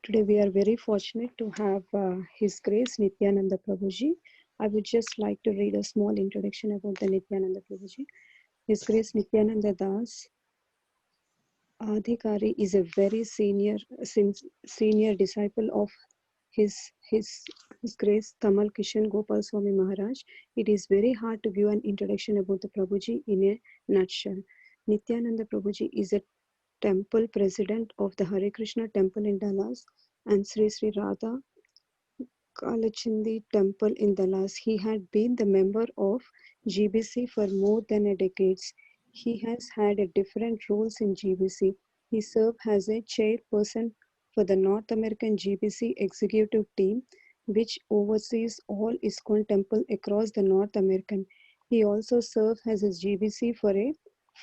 Today we are very fortunate to have His Grace Nityanand prabhuji. I would just like to read a small introduction about the Nityanand prabhuji. His Grace Nityananda Das Adhikari is a very senior disciple of his, his, his Grace Tamal Kishan Gopal Swami Maharaj. It is very hard to give an introduction about the Prabhuji in a nutshell. Nityananda Prabhuji is a temple president of the Hare Krishna temple in Dallas and Sri Sri Radha Kalachindi temple in Dallas. He had been the member of GBC for more than a decade. He has had different roles in GBC. He served as a chairperson for the North American GBC executive team, which oversees all ISKCON temples across the North American. He also served as a GBC for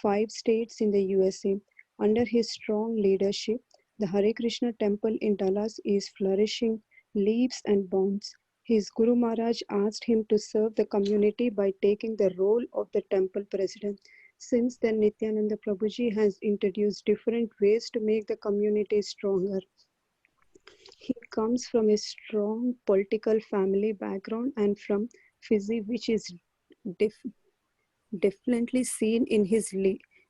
5 states in the USA. Under his strong leadership, the Hare Krishna temple in Dallas is flourishing leaps and bounds. His Guru Maharaj asked him to serve the community by taking the role of the temple president. Since then, Nityananda Prabhuji has introduced different ways to make the community stronger. He comes from a strong political family background and from Fiji, which is definitely seen in his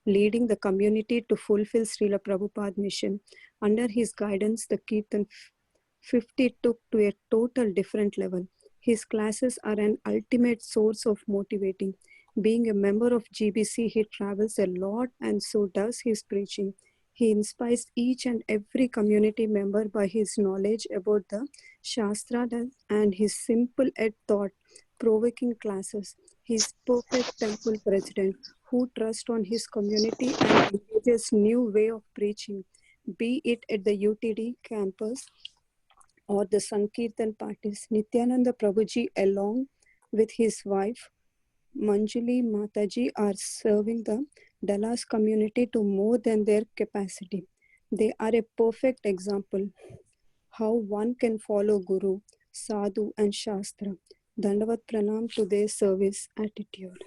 leading the community to fulfill Srila Prabhupada mission. Under his guidance, the Kirtan 50 took to a total different level. His classes are an ultimate source of motivating. Being a member of GBC, he travels a lot and so does his preaching. He inspires each and every community member by his knowledge about the Shastra and his simple yet thought-provoking classes. He is perfect temple president who trusts on his community and engages new way of preaching, be it at the UTD campus or the Sankirtan parties. Nityananda Prabhuji, along with his wife Manjuli Mataji, are serving the Dallas community to more than their capacity. They are a perfect example how one can follow Guru, Sadhu and Shastra. Dandavat Pranam to their service attitude.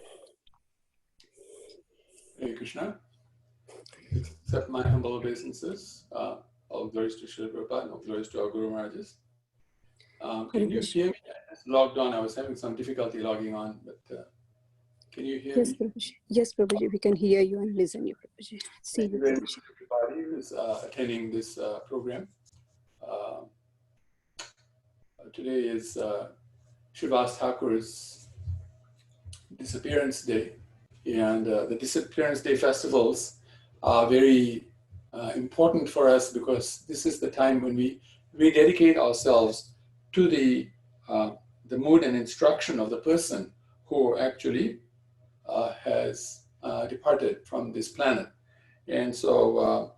Hare Krishna. Accept my humble obeisances. All glories to Srila Prabhupada, all glories to our Guru Maharajas. Can you hear me? I just logged on. I was having some difficulty logging on, but can you hear me? Prabhuji. Yes, Prabhuji, we can hear you and listen you, Prabhuji. Thank you very much, everybody who is attending this program. Today is Srivas Thakur's disappearance day, and the disappearance day festivals are very important for us because this is the time when we rededicate ourselves to the mood and instruction of the person who actually has departed from this planet. And so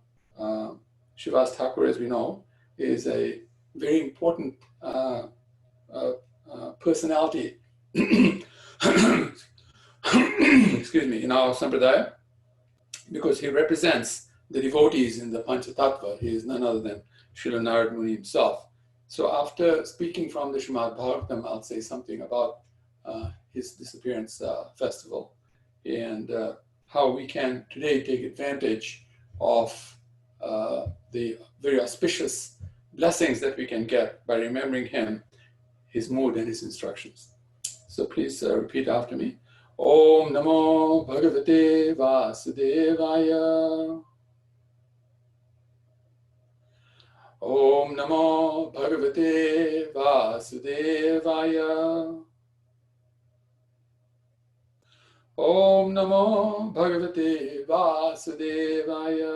Srivas Thakur, as we know, is a very important personality excuse me, in our Sampradaya, because he represents the devotees in the Panchatattva. He is none other than Srila Narad Muni himself. So after speaking from the Srimad Bhagavatam, I'll say something about his disappearance festival and how we can today take advantage of the very auspicious blessings that we can get by remembering him, his mood and his instructions. So please repeat after me. Om Namo Bhagavate Vasudevaya. Om Namo Bhagavate Vasudevaya. Om Namo Bhagavate Vasudevaya.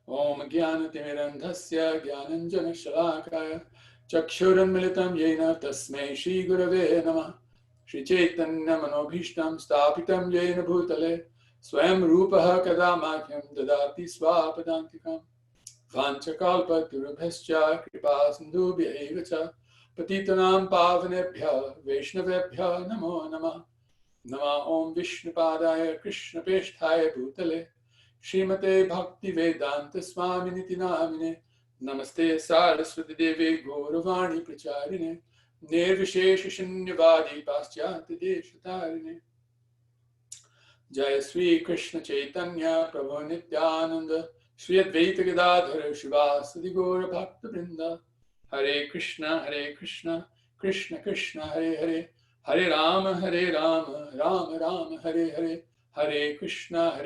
Om Jnanatimirandhasya Jnananjana Shalakaya Chakshuram Militam Yena Tasmai Shri Gurave Namah Shri Chaitanya Manobhishtam Stapitam Yena Bhutale Swayam Rupaha Kadamakyam Dadati Swapadantikam Vanchakalpa Turubhascha Kripa Sindhubhya Evacha Patitanam Pavanebhya Vaishnavebhya Namo Namah Nama Om Vishnupadaya Krishna Pesthaya Bhutale Srimate Bhakti Vedanta Swami Nitinamine Namaste Saraswati Devi Gauravani Pracharine Nirvishesha Shunyavadi Paschyata Deshatarine Jaya Sri Krishna Chaitanya Prabhu Nityananda Shri Advaita Gadadhara Shivasadi Gaura Bhakta Vrinda. Hare Krishna, Krishna Krishna, Hare Hare, Hare Rama, Rama Rama, Hare Hare, Hare Krishna,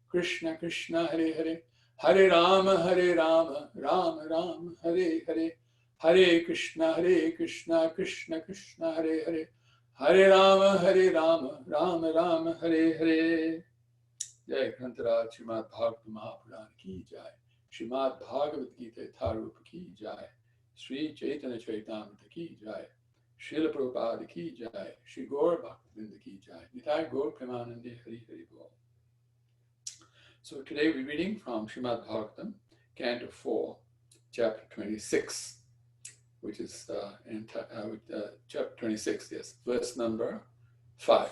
Krishna Krishna, Hare Hare, Hare Rama, Rama Rama, Hare Hare, Hare Krishna, Krishna Krishna, Hare Hare, Hare Rama, Rama Rama, Hare Hare. Jai Grantaraj Srimad Bhagavatam Mahapuran ki jai. Srimad Bhagavad Gita Tharup ki jai. Sri Chaitanya Chaitamrita ki jai. Srila Prabhupada ki jai. Sri Gaur Bhaktivinoda ki jai. Nitai Gaur Premanande Hari Hari Bol. So today we're reading from Srimad Bhagavatam, Canto 4, Chapter 26, which is Chapter 26, yes, verse number 5.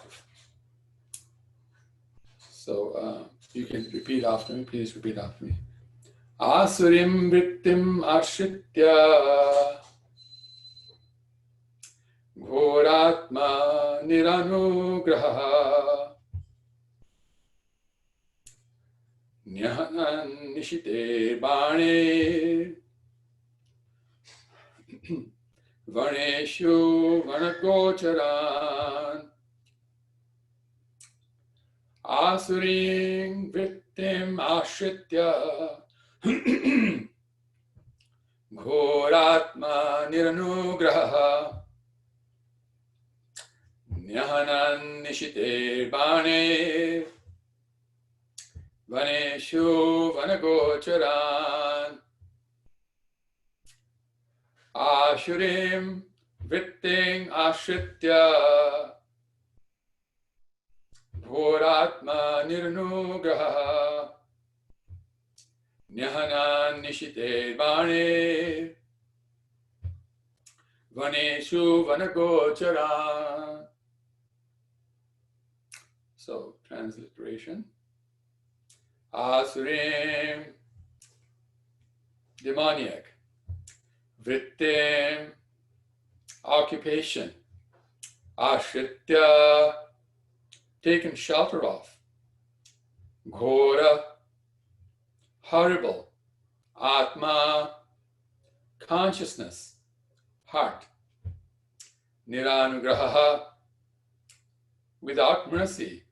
So you can repeat after me, please repeat after me. Asurim vrittim ashritya ghoratma niranugraha nyahanan nishite bane vaneshu vanagocharan asurim vrittim ashritya Ghoratma niranugraha Nyahanan nishite bane Vaneshu vanagocharan Ashurim vritting ashritya Ghoratma niranugraha Nyahanan nishite bane Vaneshu vanagocharan. So, transliteration. Asurim, demoniac. Vrittim, occupation. Ashritya, taken shelter of. Ghora, horrible. Atma, consciousness, heart. Niranugraha, without mercy.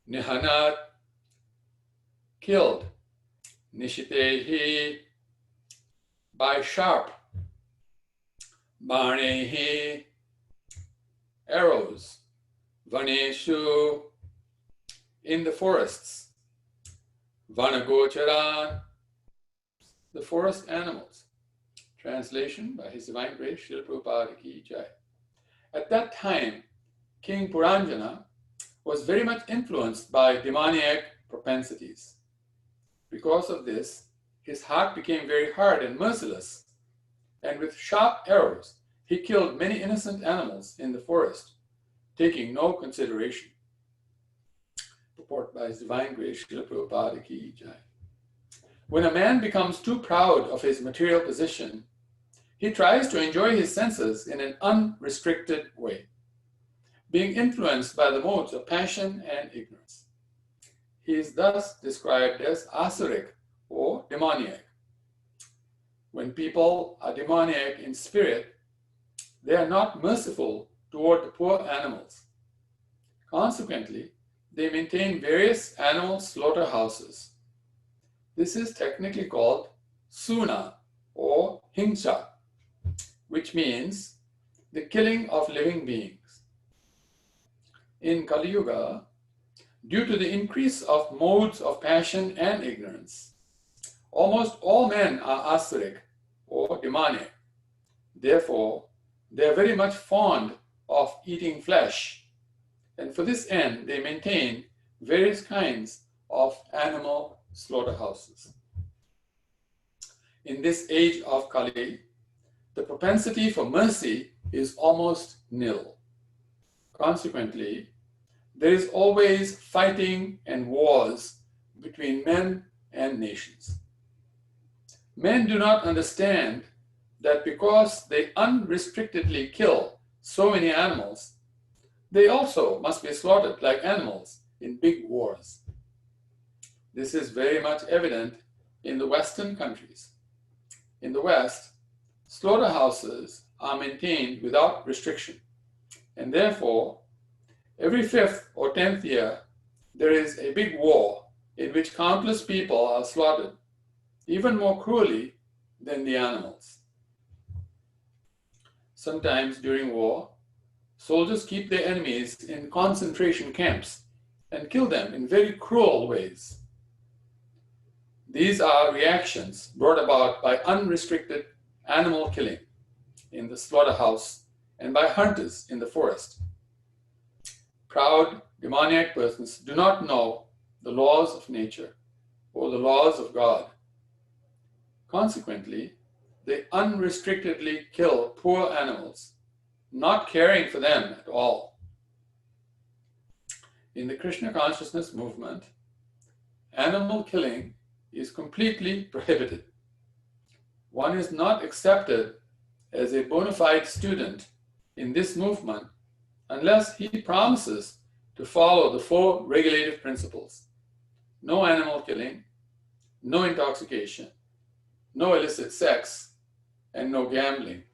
Nihanat, killed. Nishitehi, by sharp. Banehi, arrows. Vaneshu, in the forests. Vanagocharan, the forest animals. Translation by His Divine Grace, Srila Prabhupada ki jai. At that time, King Puranjana was very much influenced by demoniac propensities. Because of this, his heart became very hard and merciless, and with sharp arrows, he killed many innocent animals in the forest, taking no consideration. Purport by His Divine Grace, Srila Prabhupada ki jai. When a man becomes too proud of his material position, he tries to enjoy his senses in an unrestricted way, being influenced by the modes of passion and ignorance. He is thus described as asuric or demoniac. When people are demoniac in spirit, they are not merciful toward the poor animals. Consequently, they maintain various animal slaughterhouses. This is technically called suna or hingsa, which means the killing of living beings. In Kali Yuga, due to the increase of modes of passion and ignorance, almost all men are asuric or demoniac. Therefore, they are very much fond of eating flesh, and for this end, they maintain various kinds of animal slaughterhouses. In this age of Kali, the propensity for mercy is almost nil. Consequently, there is always fighting and wars between men and nations. Men do not understand that because they unrestrictedly kill so many animals, they also must be slaughtered like animals in big wars. This is very much evident in the Western countries. In the West, slaughterhouses are maintained without restriction, and therefore, every 5th or 10th year, there is a big war in which countless people are slaughtered, even more cruelly than the animals. Sometimes during war, soldiers keep their enemies in concentration camps and kill them in very cruel ways. These are reactions brought about by unrestricted animal killing in the slaughterhouse and by hunters in the forest. Proud, demoniac persons do not know the laws of nature or the laws of God. Consequently, they unrestrictedly kill poor animals, not caring for them at all. In the Krishna consciousness movement, animal killing is completely prohibited. One is not accepted as a bona fide student in this movement unless he promises to follow the 4 regulative principles: no animal killing, no intoxication, no illicit sex, and no gambling.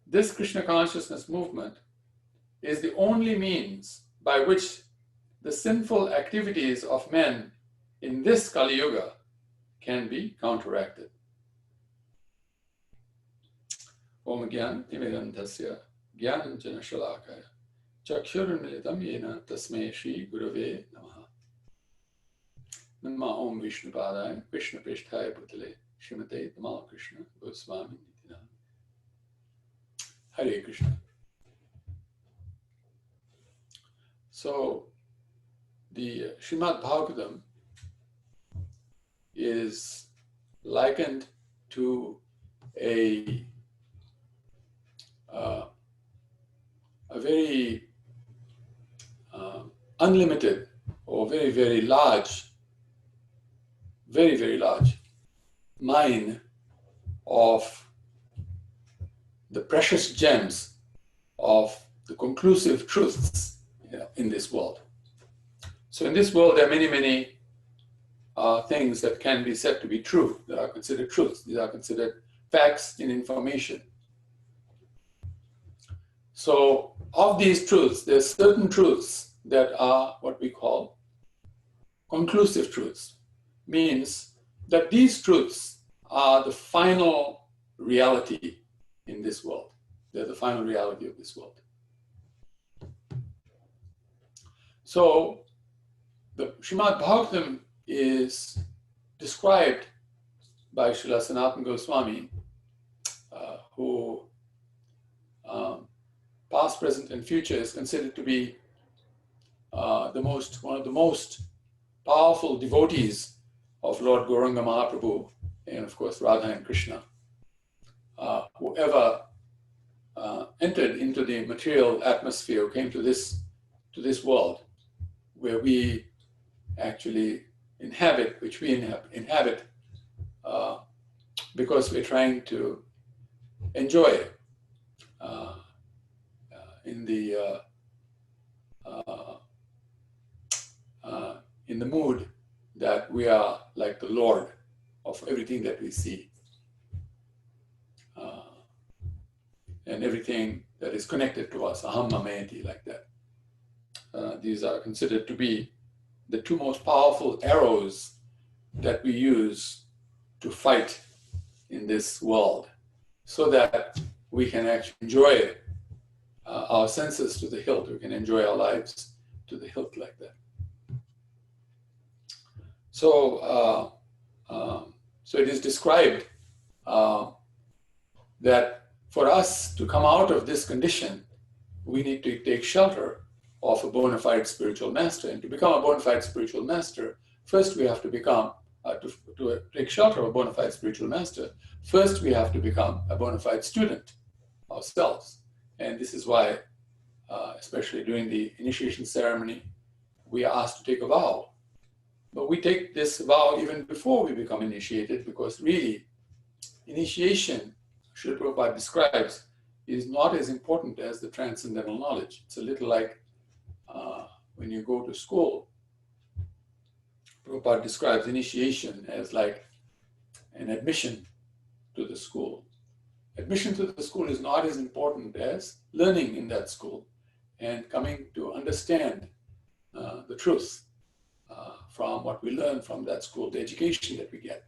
This Krishna consciousness movement is the only means by which the sinful activities of men in this Kali Yuga can be counteracted. Om Gyan Timidandasya Gyananjana Shalakaya Chakshurunmilitam Yena Tasmai Shri Gurave Namaha. Nama Om Vishnu Padaya Krishna Prishthaya Bhutale Srimate Tamal Krishna Goswami Nityanand. Hare Krishna. So, the Srimad Bhagavatam is likened to a very unlimited or very, very large mine of the precious gems of the conclusive truths in this world. So in this world, there are many, many things that can be said to be true, that are considered truths. These are considered facts and information. So of these truths, there are certain truths that are what we call conclusive truths. Means that these truths are the final reality in this world. They're the final reality of this world. So the Srimad Bhagavatam is described by Srila Sanatana Goswami, who past, present, and future is considered to be one of the most powerful devotees of Lord Gauranga Mahaprabhu, and of course Radha and Krishna, whoever entered into the material atmosphere, who came to this world where we actually inhabit, which we inhabit because we're trying to enjoy in the mood that we are like the Lord of everything that we see, and everything that is connected to us, aham mamayati, like that. These are considered to be the 2 most powerful arrows that we use to fight in this world, so that we can actually enjoy our senses to the hilt. We can enjoy our lives to the hilt like that. So, so it is described that for us to come out of this condition, we need to take shelter of a bona fide spiritual master. And to become a bona fide spiritual master, first we have to become, to take shelter of a bona fide spiritual master, first we have to become a bona fide student ourselves. And this is why, especially during the initiation ceremony, we are asked to take a vow. But we take this vow even before we become initiated, because really, initiation, Srila Prabhupada describes, is not as important as the transcendental knowledge. It's a little like when you go to school Prabhupada describes initiation as like an admission to the school. Admission to the school is not as important as learning in that school and coming to understand the truth from what we learn from that school, the education that we get,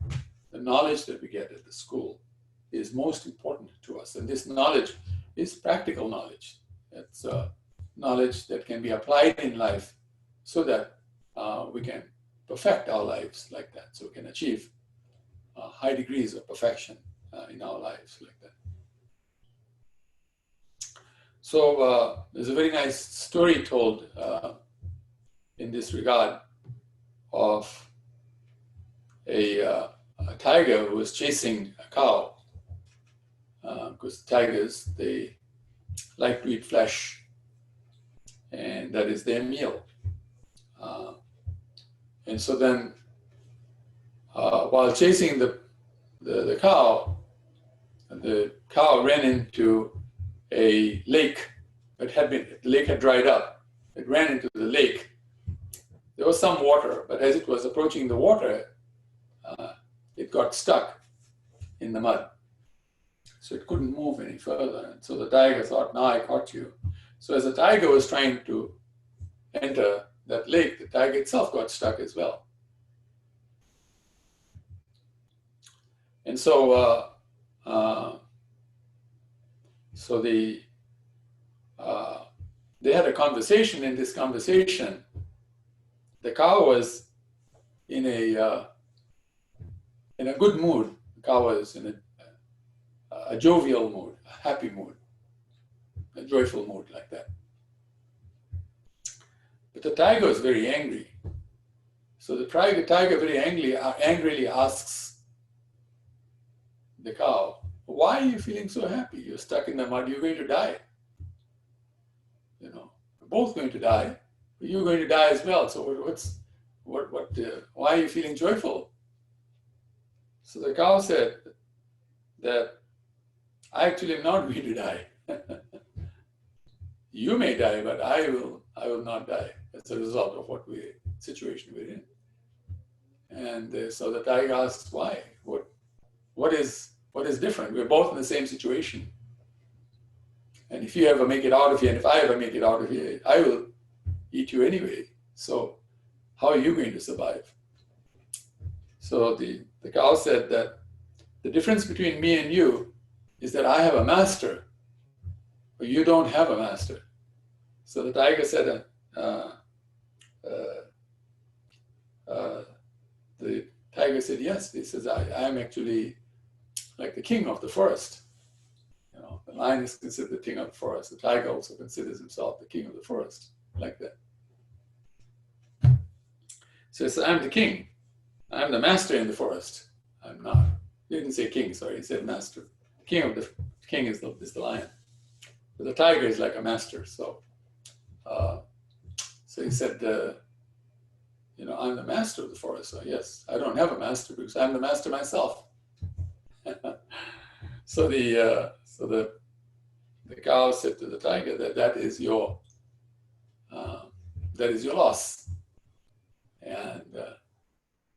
the knowledge that we get at the school is most important to us. And this knowledge is practical knowledge. It's knowledge that can be applied in life so that we can perfect our lives like that, so we can achieve high degrees of perfection in our lives like that. So there's a very nice story told in this regard of a tiger who was chasing a cow, because tigers, they like to eat flesh, and that is their meal. And so then, while chasing the cow ran into a lake the lake had dried up. It ran into the lake. There was some water, but as it was approaching the water, it got stuck in the mud. So it couldn't move any further. And so the tiger thought, now I caught you. So as the tiger was trying to enter that lake, the tiger itself got stuck as well. And so, they had a conversation. In this conversation, the cow was in a good mood. The cow was in a jovial mood, a happy mood, a joyful mood like that. But the tiger was very angry. So the tiger very angrily asks the cow, why are you feeling so happy? You're stuck in the mud, you're going to die. You know, we're both going to die, but you're going to die as well. So why are you feeling joyful? So the cow said that I actually am not going to die. You may die, but I will not die as a result of situation we're in. And so the tiger asks, why? What is different? We're both in the same situation. And if you ever make it out of here, and if I ever make it out of here, I will eat you anyway. So how are you going to survive? So the cow said that the difference between me and you is that I have a master, but you don't have a master. So the tiger said, the tiger said, yes. He says, I am actually like the king of the forest. You know, the lion is considered the king of the forest. The tiger also considers himself the king of the forest, like that. So he said, I'm the king. I'm the master in the forest. I'm not. He didn't say king, sorry. He said master. The king is the lion. But the tiger is like a master. So he said, I'm the master of the forest. So yes, I don't have a master because I'm the master myself. So the cow said to the tiger that is your loss. And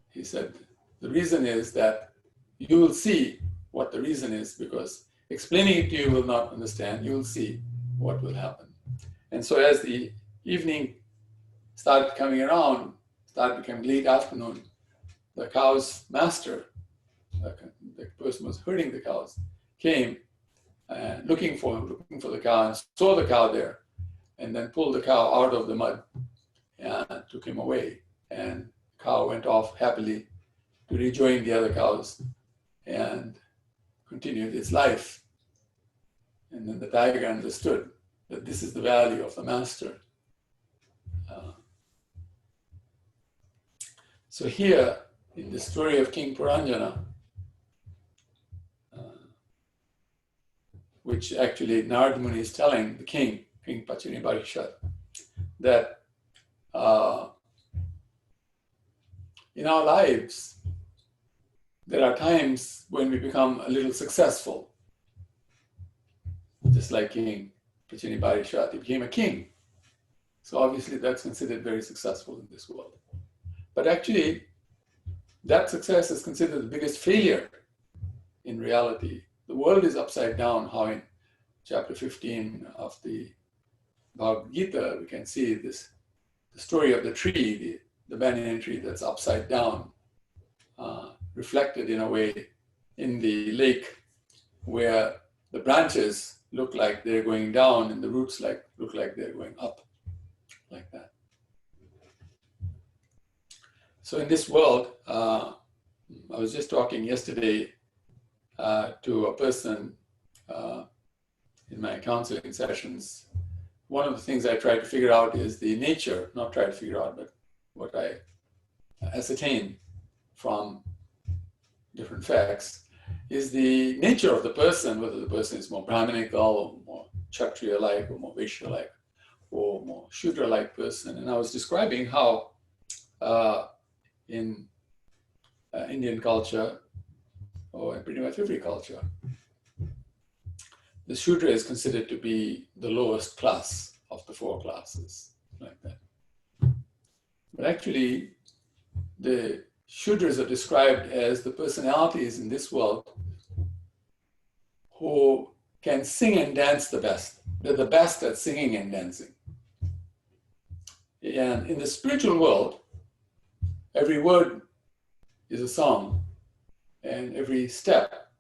he said, the reason is that you will see what the reason is, because explaining it to you will not understand. You will see what will happen. And so as the evening started coming around, started becoming late afternoon, the cow's master, the person who was herding the cows, came looking for the cow and saw the cow there, and then pulled the cow out of the mud and took him away. And the cow went off happily to rejoin the other cows and continued its life. And then the tiger understood that this is the value of the master. So here, in the story of King Puranjana, which actually Narad Muni is telling the king, King Pachini Parikshit, that in our lives, there are times when we become a little successful. Just like King Pachini Parikshit, he became a king. So obviously that's considered very successful in this world. But actually, that success is considered the biggest failure in reality. The world is upside down, how in chapter 15 of the Bhagavad Gita, we can see this, the story of the tree, the banyan tree that's upside down, reflected in a way in the lake where the branches look like they're going down and the roots look like they're going up, like that. So in this world, I was just talking yesterday to a person in my counseling sessions. One of the things I try to figure out is the nature, not try to figure out, but what I ascertain from different facts is the nature of the person, whether the person is more Brahminical or more Kshatriya-like or more Vaishya-like or more Shudra-like person. And I was describing how in Indian culture, or in pretty much every culture, the Shudra is considered to be the lowest class of the four classes, like that. But actually, the Shudras are described as the personalities in this world who can sing and dance the best. They're the best at singing and dancing. And in the spiritual world, every word is a song, and every step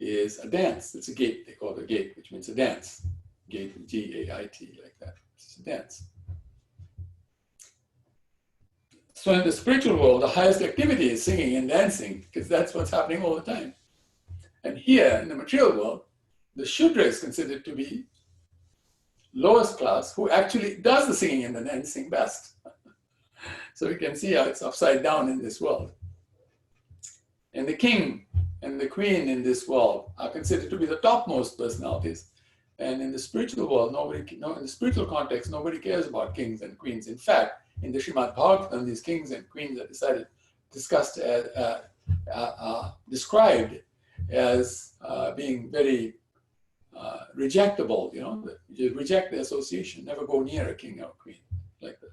is a dance. It's a gait. They call it a gait, which means a dance. Gait, G-A-I-T, like that. It's a dance. So in the spiritual world, the highest activity is singing and dancing, because that's what's happening all the time. And here, in the material world, the Shudra is considered to be lowest class, who actually does the singing and the dancing best. So we can see how it's upside down in this world. And the king and the queen in this world are considered to be the topmost personalities. And in the spiritual world, in the spiritual context, nobody cares about kings and queens. In fact, in the Srimad Bhagavatam, these kings and queens are described as being very rejectable. You reject the association, never go near a king or queen, like that.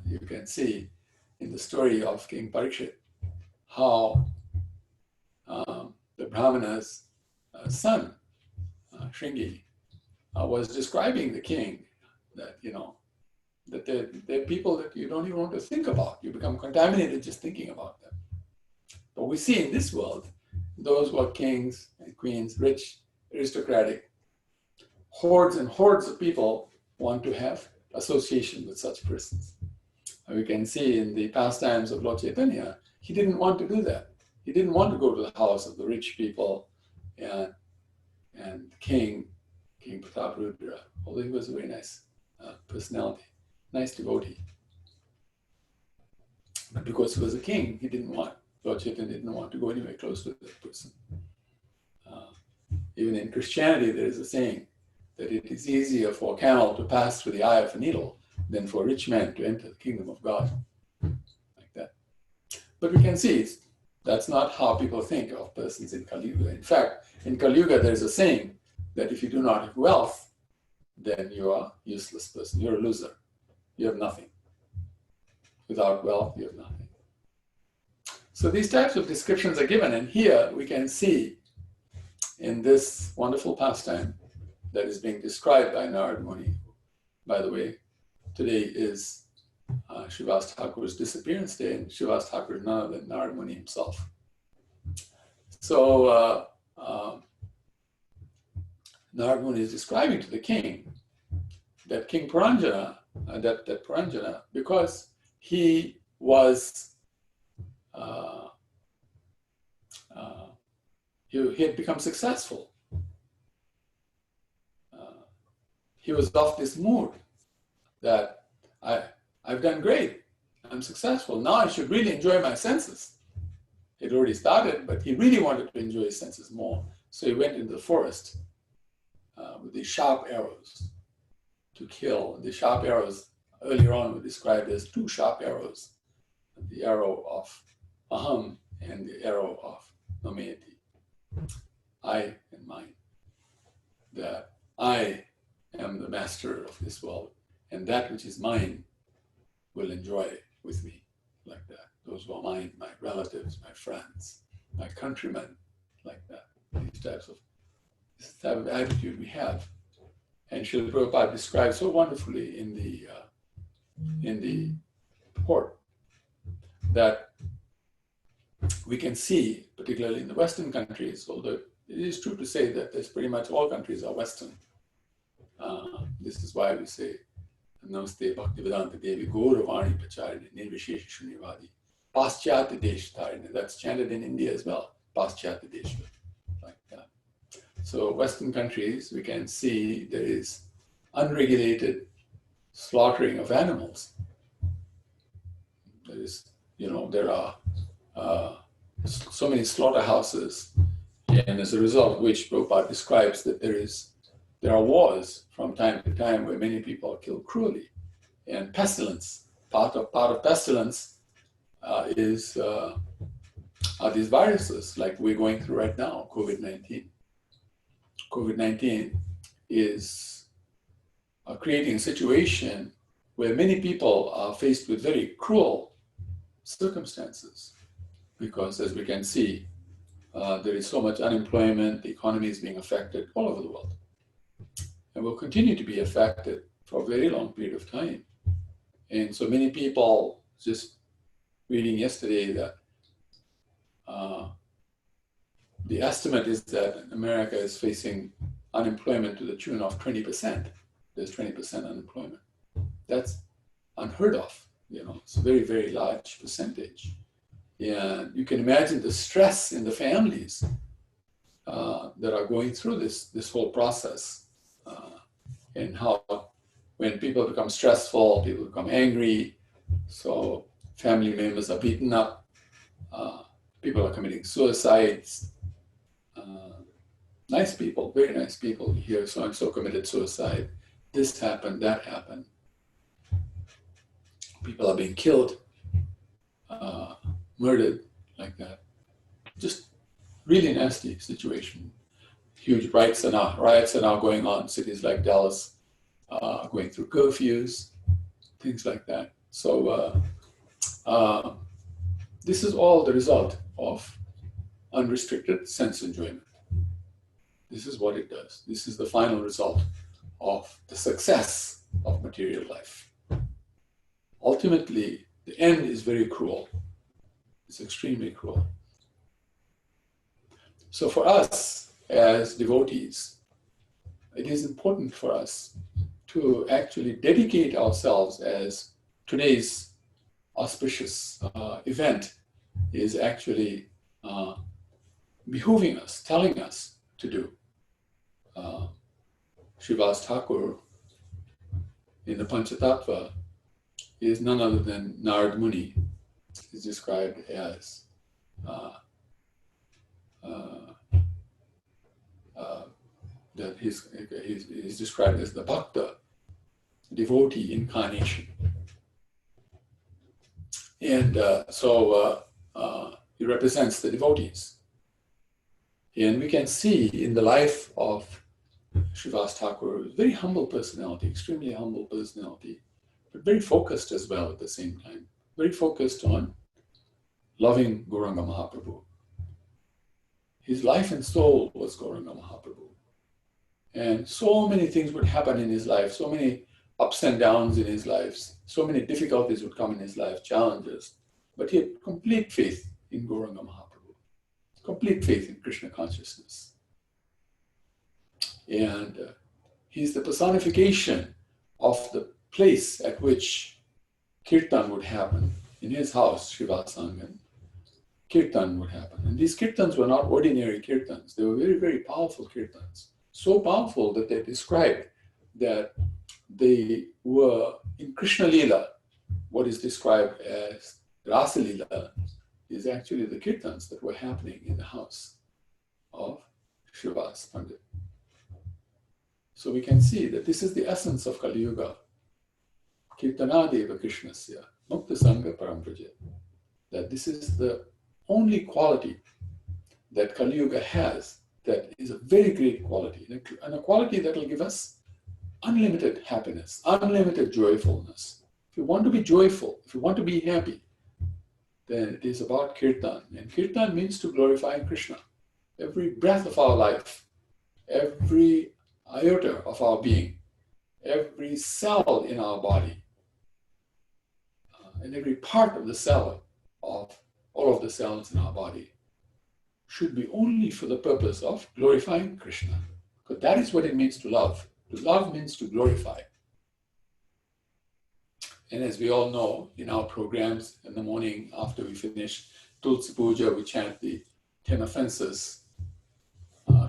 You can see in the story of King Parikshit how the Brahmana's son, Shringi, was describing the king that, that they're people that you don't even want to think about. You become contaminated just thinking about them. But we see in this world, those who are kings and queens, rich, aristocratic, hordes and hordes of people want to have association with such persons. And we can see in the pastimes of Lord Chaitanya, he didn't want to do that. He didn't want to go to the house of the rich people and King Prataparudra, although he was a very nice personality, nice devotee. But because he was a king, Lord Chaitanya didn't want to go anywhere close to that person. Even in Christianity, there is a saying that it is easier for a camel to pass through the eye of a needle than for a rich man to enter the kingdom of God, like that. But we can see that's not how people think of persons in Kali Yuga. In fact, in Kali Yuga, there's a saying that if you do not have wealth, then you are a useless person. You're a loser. You have nothing. Without wealth, you have nothing. So these types of descriptions are given, and here we can see in this wonderful pastime that is being described by Narad Muni. By the way, today is Srivas Thakur's disappearance day, and Srivas Thakur is none other than Narad Muni himself. So Narad Muni is describing to the king that King Puranjana, that Puranjana, because he was he had become successful. He was of this mood that I've done great. I'm successful. Now I should really enjoy my senses. It already started, but he really wanted to enjoy his senses more. So he went into the forest with these sharp arrows to kill. The sharp arrows earlier on were described as two sharp arrows, the arrow of Aham and the arrow of Mamayati, I and mine, that I am the master of this world, and that which is mine will with me like that. Those who are mine, my relatives, my friends, my countrymen, like that. This type of attitude we have. And Srila Prabhupada describes so wonderfully in the report that we can see, particularly in the Western countries, although it is true to say that there's pretty much all countries are Western. This is why we say, Namaste Bhaktivedanta Devi Gauravani Pacharini Nirvishesha Shunyavadi Paschyata Desh Tarini. That's chanted in India as well, Paschyata Desh, like that. So Western countries, we can see there is unregulated slaughtering of animals. There are so many slaughterhouses, and as a result of which Prabhupada describes that there are wars from time to time where many people are killed cruelly, and pestilence. Part of pestilence are these viruses like we're going through right now, COVID-19. COVID-19 is creating a situation where many people are faced with very cruel circumstances, because as we can see, there is so much unemployment, the economy is being affected all over the world, and will continue to be affected for a very long period of time. And so many people, just reading yesterday that the estimate is that America is facing unemployment to the tune of 20%. There's 20% unemployment. That's unheard of. It's a very, very large percentage. And you can imagine the stress in the families that are going through this whole process, and how when people become stressful, people become angry, so family members are beaten up, people are committing suicides. Nice people, very nice people, you hear so-and-so committed suicide, this happened, that happened. People are being killed, murdered, like that. Just really nasty situation. Huge riots are now going on. Cities like Dallas going through curfews, things like that. So this is all the result of unrestricted sense enjoyment. This is what it does. This is the final result of the success of material life. Ultimately, the end is very cruel. It's extremely cruel. So for us as devotees, it is important for us to actually dedicate ourselves, as today's auspicious event is actually behooving us, telling us to do. Srivas Thakur in the Panchatattva is none other than Narad Muni. He's described as that he's described as the Bhakta, devotee incarnation. And so he represents the devotees. And we can see in the life of Srivas Thakur, a very humble personality, extremely humble personality, but very focused as well at the same time. Very focused on loving Gauranga Mahaprabhu. His life and soul was Gauranga Mahaprabhu. And so many things would happen in his life, so many ups and downs in his life, so many difficulties would come in his life, challenges. But he had complete faith in Gauranga Mahaprabhu, complete faith in Krishna consciousness. And he's the personification of the place at which kirtan would happen. In his house, Srivasangan, kirtan would happen. And these kirtans were not ordinary kirtans. They were very, very powerful kirtans. So powerful that they described that they were in Krishna Lila, what is described as Rasa Lila, is actually the kirtans that were happening in the house of Srivas Pandit. So we can see that this is the essence of Kali Yuga. Kirtanadeva Krishnasya, Mukta Sangha Parampraja. That this is the only quality that Kali Yuga has that is a very great quality, and a quality that will give us unlimited happiness, unlimited joyfulness. you want to be joyful, if you want to be happy, then it is about kirtan. And kirtan means to glorify Krishna. Every breath of our life, every iota of our being, every cell in our body, and every part of the cell of all of the cells in our body should be only for the purpose of glorifying Krishna. Because that is what it means to love. To love means to glorify. And as we all know, in our programs in the morning after we finish Tulsi Puja, we chant the 10 offenses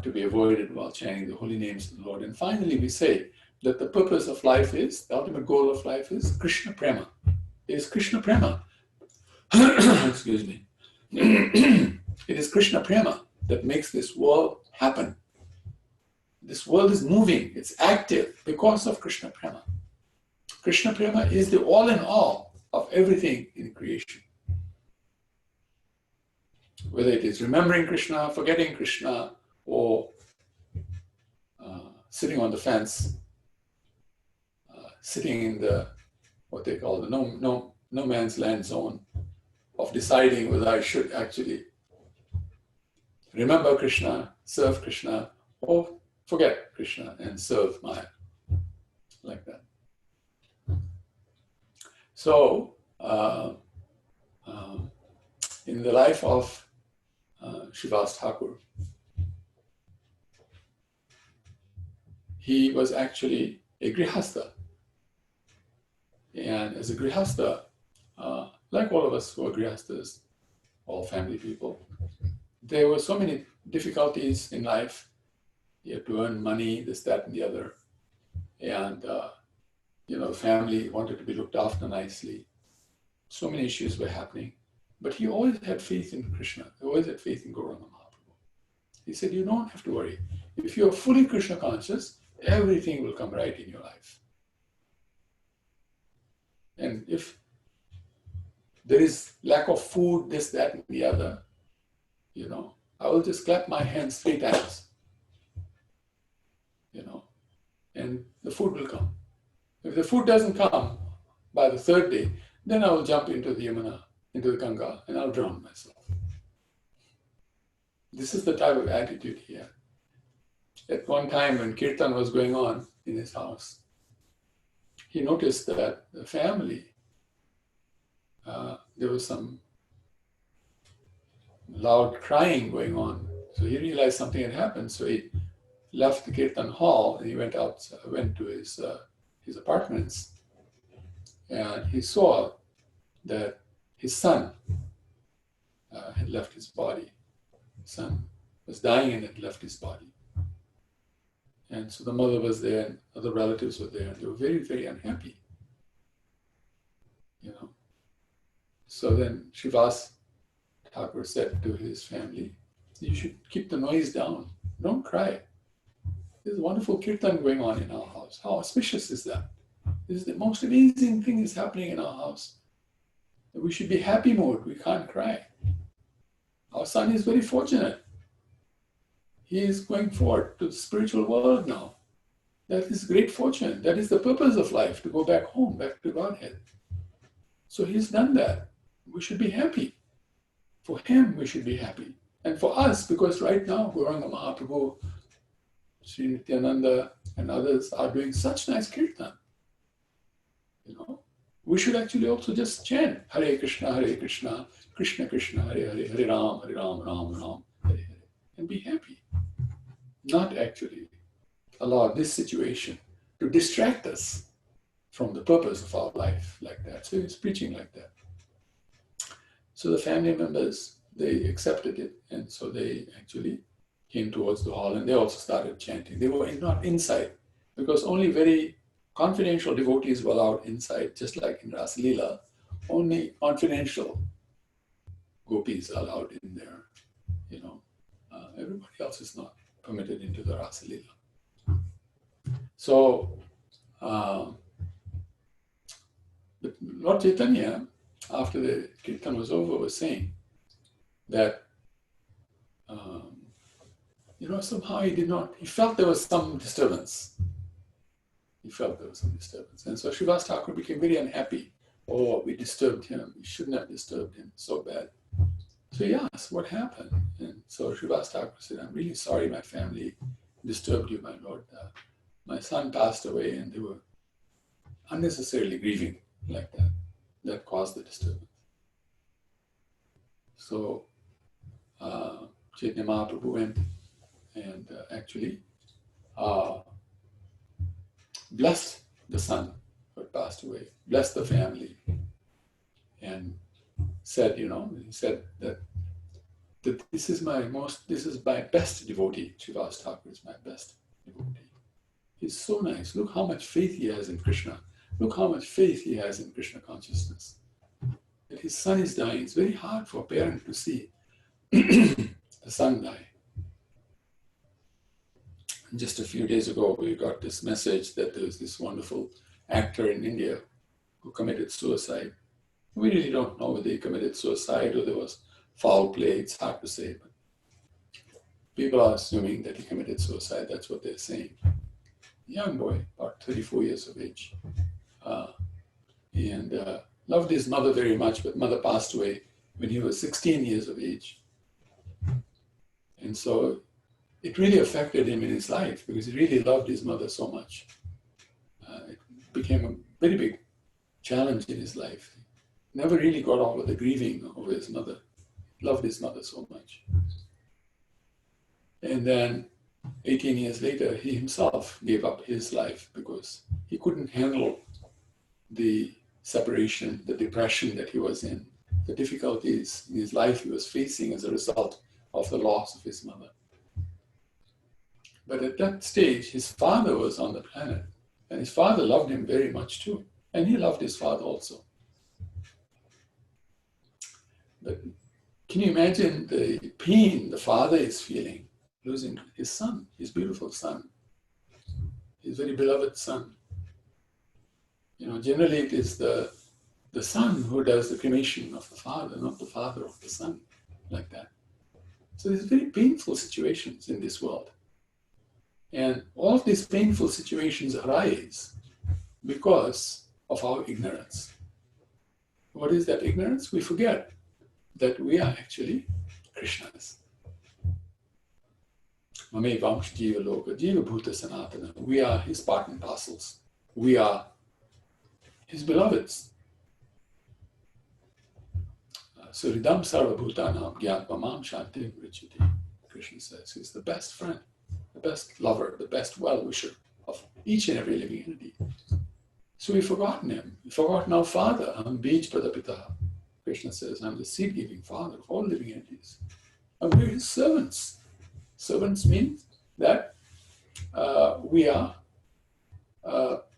to be avoided while chanting the holy names of the Lord. And finally, we say that the purpose of life is, the ultimate goal of life is Krishna Prema. It is Krishna Prema. Excuse me. It is Krishna Prema that makes this world happen. This world is moving, it's active because of Krishna Prema. Krishna Prema is the all in all of everything in creation. Whether it is remembering Krishna, forgetting Krishna, or sitting on the fence, sitting in the, what they call the no man's land zone of deciding whether I should actually remember Krishna, serve Krishna, or forget Krishna and serve Maya, like that. So, in the life of Srivas Thakur, he was actually a grihastha. And as a grihastha, like all of us who are grihasthas, all family people, there were so many difficulties in life. You had to earn money, this, that, and the other. And, family wanted to be looked after nicely. So many issues were happening. But he always had faith in Krishna. He always had faith in Gauranga Mahaprabhu. He said, you don't have to worry. If you're fully Krishna conscious, everything will come right in your life. And if there is lack of food, this, that, and the other, I will just clap my hands 3 times, and the food will come. If the food doesn't come by the 3rd day, then I will jump into the Yamuna, into the Ganga, and I'll drown myself. This is the type of attitude he had. At one time when Kirtan was going on in his house, he noticed that the family, there was some loud crying going on. So he realized something had happened. So he left the Kirtan hall and he went to his apartments. And he saw that his son had left his body. His son was dying and had left his body. And so the mother was there and other relatives were there. And they were very, very unhappy. So then Srivas Thakur said to his family, you should keep the noise down. Don't cry. There's a wonderful kirtan going on in our house. How auspicious is that? This is the most amazing thing is happening in our house. We should be happy mode. We can't cry. Our son is very fortunate. He is going forward to the spiritual world now. That is great fortune. That is the purpose of life, to go back home, back to Godhead. So he's done that. We should be happy. For him, we should be happy. And for us, because right now, Gauranga Mahaprabhu, Sri Nityananda, and others are doing such nice kirtan. We should actually also just chant Hare Krishna, Krishna Krishna, Hare Hare, Hare Ram, Ram Ram, Hare Hare, and be happy. Not actually allow this situation to distract us from the purpose of our life like that. So he's preaching like that. So the family members, they accepted it, and so they actually came towards the hall and they also started chanting. They were not inside, because only very confidential devotees were allowed inside, just like in Rasa Leela. Only confidential gopis are allowed in there. Everybody else is not permitted into the Rasa Leela. So, but Lord Chaitanya, after the kirtan was over, was saying that somehow he felt there was some disturbance. And so Srivas Thakur became very unhappy oh, we disturbed him. We shouldn't have disturbed him. So bad. So he asked, what happened? And so Srivas Thakur said, I'm really sorry my family disturbed you, my Lord. My son passed away and they were unnecessarily grieving like that. That caused the disturbance. So Chaitanya Mahaprabhu went and actually blessed the son who had passed away, blessed the family, and said, he said that this is my best devotee. Srivas Thakur is my best devotee. He's so nice. Look how much faith he has in Krishna. Look how much faith he has in Krishna consciousness. That his son is dying. It's very hard for a parent to see the son die. And just a few days ago, we got this message that there was this wonderful actor in India who committed suicide. We really don't know whether he committed suicide or there was foul play. It's hard to say, but people are assuming that he committed suicide. That's what they're saying. Young boy, about 34 years of age. And loved his mother very much, but mother passed away when he was 16 years of age. And so it really affected him in his life because he really loved his mother so much. It became a very big challenge in his life. Never really got over the grieving over his mother. Loved his mother so much. And then 18 years later, he himself gave up his life because he couldn't handle the separation, the depression that he was in, the difficulties in his life he was facing as a result of the loss of his mother. But at that stage, his father was on the planet, and his father loved him very much too, and he loved his father also. But can you imagine the pain the father is feeling, losing his son, his beautiful son, his very beloved son? Generally it is the son who does the cremation of the father, not the father of the son, like that. So there's very painful situations in this world. And all of these painful situations arise because of our ignorance. What is that ignorance? We forget that we are actually Krishna's. Mame Vamsh Jiva Loka, Jiva Bhuta Sanatana. We are his part and parcels. We are his beloveds. Suridam Sarva Bhutanam Gyatma Mam Shanti Vrichiti. Krishna says he's the best friend, the best lover, the best well-wisher of each and every living entity. So we've forgotten him. We've forgotten our father. Aham Bij Pradapita. Krishna says, I'm the seed-giving father of all living entities. And we're his servants. Servants means that we are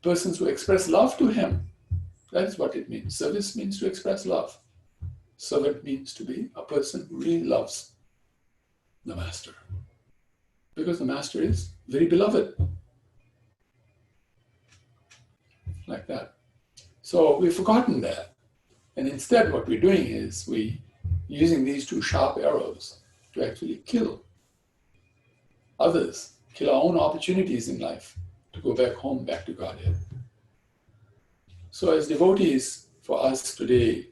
persons who express love to him. That is what it means. Service means to express love. Servant means to be a person who really loves the master. Because the master is very beloved. Like that. So we've forgotten that. And instead what we're doing is using these two sharp arrows to actually kill others, kill our own opportunities in life to go back home, back to Godhead. So as devotees, for us today,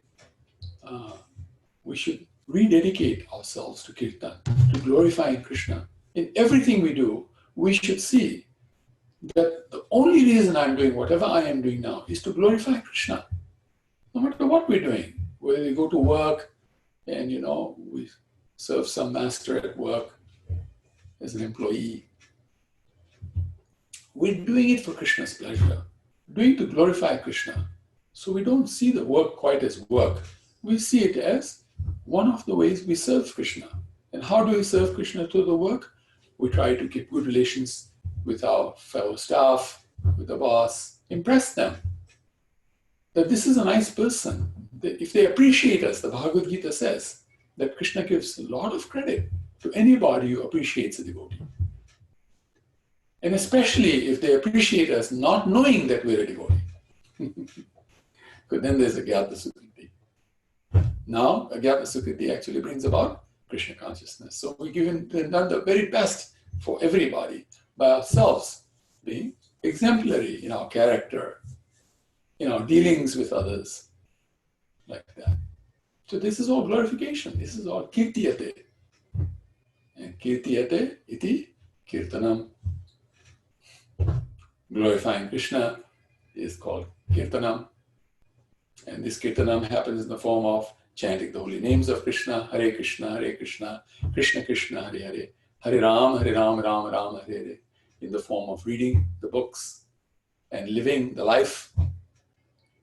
we should rededicate ourselves to Kirtan, to glorifying Krishna. In everything we do, we should see that the only reason I'm doing whatever I am doing now is to glorify Krishna. No matter what we're doing, whether we go to work and, we serve some master at work as an employee, we're doing it for Krishna's pleasure, doing it to glorify Krishna. So we don't see the work quite as work. We see it as one of the ways we serve Krishna. And how do we serve Krishna through the work? We try to keep good relations with our fellow staff, with the boss, impress them that this is a nice person. That if they appreciate us, the Bhagavad Gita says that Krishna gives a lot of credit to anybody who appreciates a devotee. And especially if they appreciate us not knowing that we're a devotee. Because then there's a Gyata Sukriti. Now, a Gyata Sukriti actually brings about Krishna consciousness. So we've done the very best for everybody by ourselves being exemplary in our character, in our dealings with others, like that. So this is all glorification. This is all kirtiyate. And kirtiyate iti kirtanam. Glorifying Krishna is called kirtanam. And this kirtanam happens in the form of chanting the holy names of Krishna, Hare Krishna, Krishna Krishna, Hare Hare, Hare Ram, Ram Ram, Hare Hare, in the form of reading the books and living the life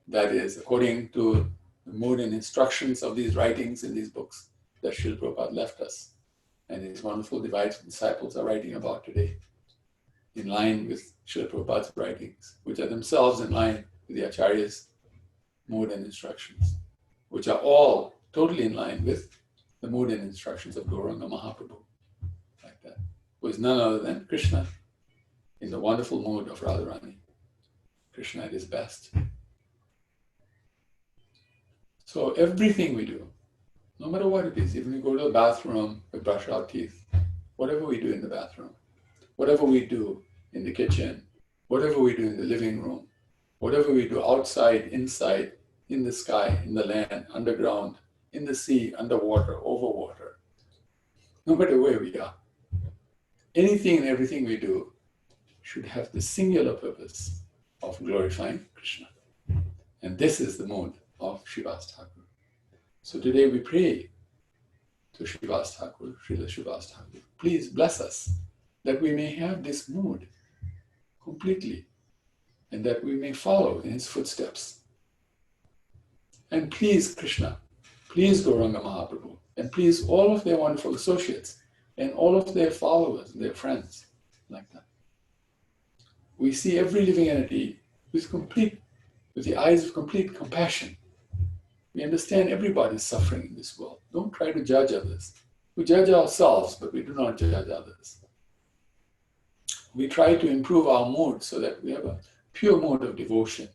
that is according to the mood and instructions of these writings in these books that Srila Prabhupada left us. And his wonderful disciples are writing about today, in line with Srila Prabhupada's writings, which are themselves in line with the Acharya's mood and instructions, which are all totally in line with the mood and instructions of Gauranga Mahaprabhu, like that, who is none other than Krishna in the wonderful mood of Radharani. Krishna at his best. So everything we do, no matter what it is, even we go to the bathroom, we brush our teeth, whatever we do in the bathroom, whatever we do in the kitchen, whatever we do in the living room, whatever we do outside, inside, in the sky, in the land, underground, in the sea, underwater, over water, no matter where we are, anything and everything we do should have the singular purpose of glorifying Krishna. And this is the mode of Srivas Thakur. So today we pray to Srivas Thakur, Srila Srivas Thakur, please bless us that we may have this mood completely and that we may follow in his footsteps. And please Krishna, please Gauranga Mahaprabhu, and please all of their wonderful associates and all of their followers and their friends, like that. We see every living entity with the eyes of complete compassion. We understand everybody's suffering in this world. Don't try to judge others. We judge ourselves, but we do not judge others. We try to improve our mood so that we have a pure mode of devotion,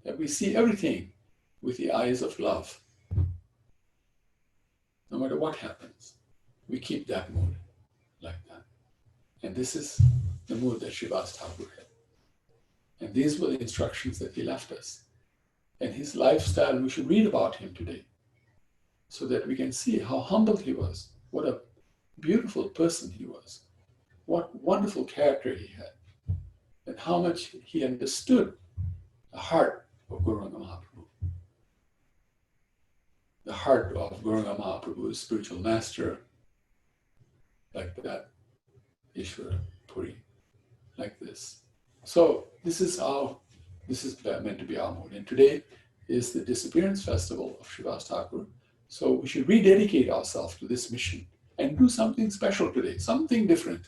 that we see everything with the eyes of love. No matter what happens, we keep that mood like that. And this is the mood that Srivas Thakur had. And these were the instructions that he left us. And his lifestyle, we should read about him today so that we can see how humble he was, what a beautiful person he was, what wonderful character he had, and how much he understood the heart of Gauranga Mahaprabhu. The heart of Gauranga Mahaprabhu's spiritual master, like that, Ishvara Puri, like this. So this is meant to be our mood. And today is the disappearance festival of Srivas Thakur. So we should rededicate ourselves to this mission and do something special today, something different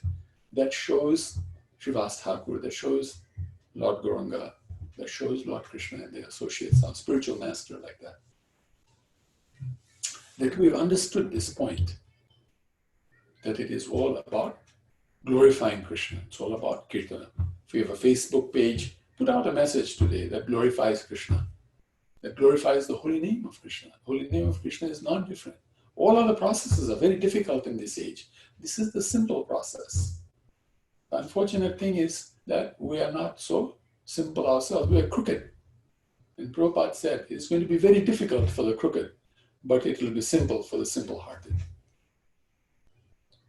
that shows Srivas Thakur, that shows Lord Gauranga, that shows Lord Krishna and their associates, our spiritual master, like that. That we've understood this point, that it is all about glorifying Krishna. It's all about Kirtana. If you have a Facebook page, put out a message today that glorifies Krishna, that glorifies the holy name of Krishna. The holy name of Krishna is not different. All other processes are very difficult in this age. This is the simple process. The unfortunate thing is that we are not so simple ourselves. We are crooked. And Prabhupada said, it's going to be very difficult for the crooked, but it will be simple for the simple-hearted.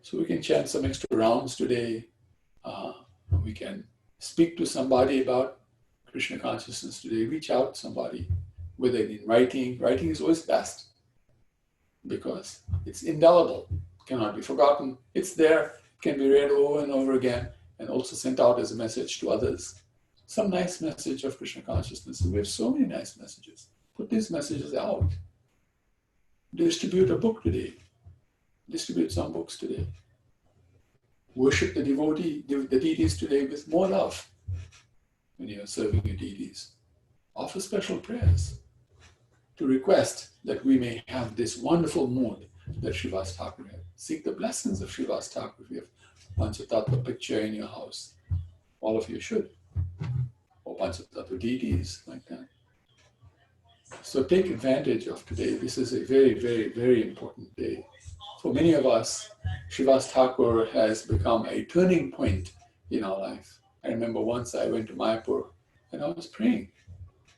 So we can chant some extra rounds today. We can speak to somebody about Krishna consciousness today. Reach out to somebody, whether in writing. Writing is always best because it's indelible, cannot be forgotten. It's there, can be read over and over again, and also sent out as a message to others. Some nice message of Krishna consciousness. We have so many nice messages. Put these messages out. Distribute a book today. Distribute some books today. Worship the deities today with more love when you are serving your deities. Offer special prayers to request that we may have this wonderful mood that Srivas Thakur had. Seek the blessings of Srivas Thakur. If you have Panchatattva picture in your house, all of you should. Or Panchatattva deities, like that. So take advantage of today. This is a very, very, very important day. For many of us, Srivas Thakur has become a turning point in our life. I remember once I went to Mayapur and I was praying.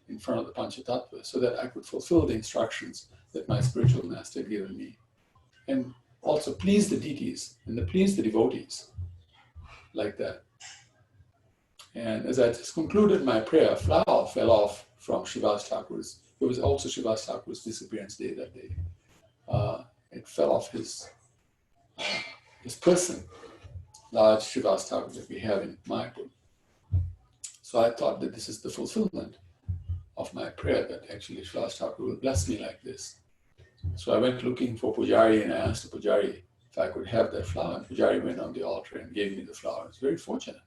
in front of the Panchatattva so that I could fulfill the instructions that my spiritual master had given me. And also please the deities and please the devotees like that. And as I just concluded my prayer, a flower fell off from Srivas Thakur's. It was also Srivas Thakur's disappearance day that day. It fell off his person, large Srivas Thakur that we have in Mayapur. So I thought that this is the fulfillment of my prayer, that actually Srivas Thakur will bless me like this. So I went looking for Pujari and I asked the Pujari if I could have that flower. And Pujari went on the altar and gave me the flower. I was very fortunate.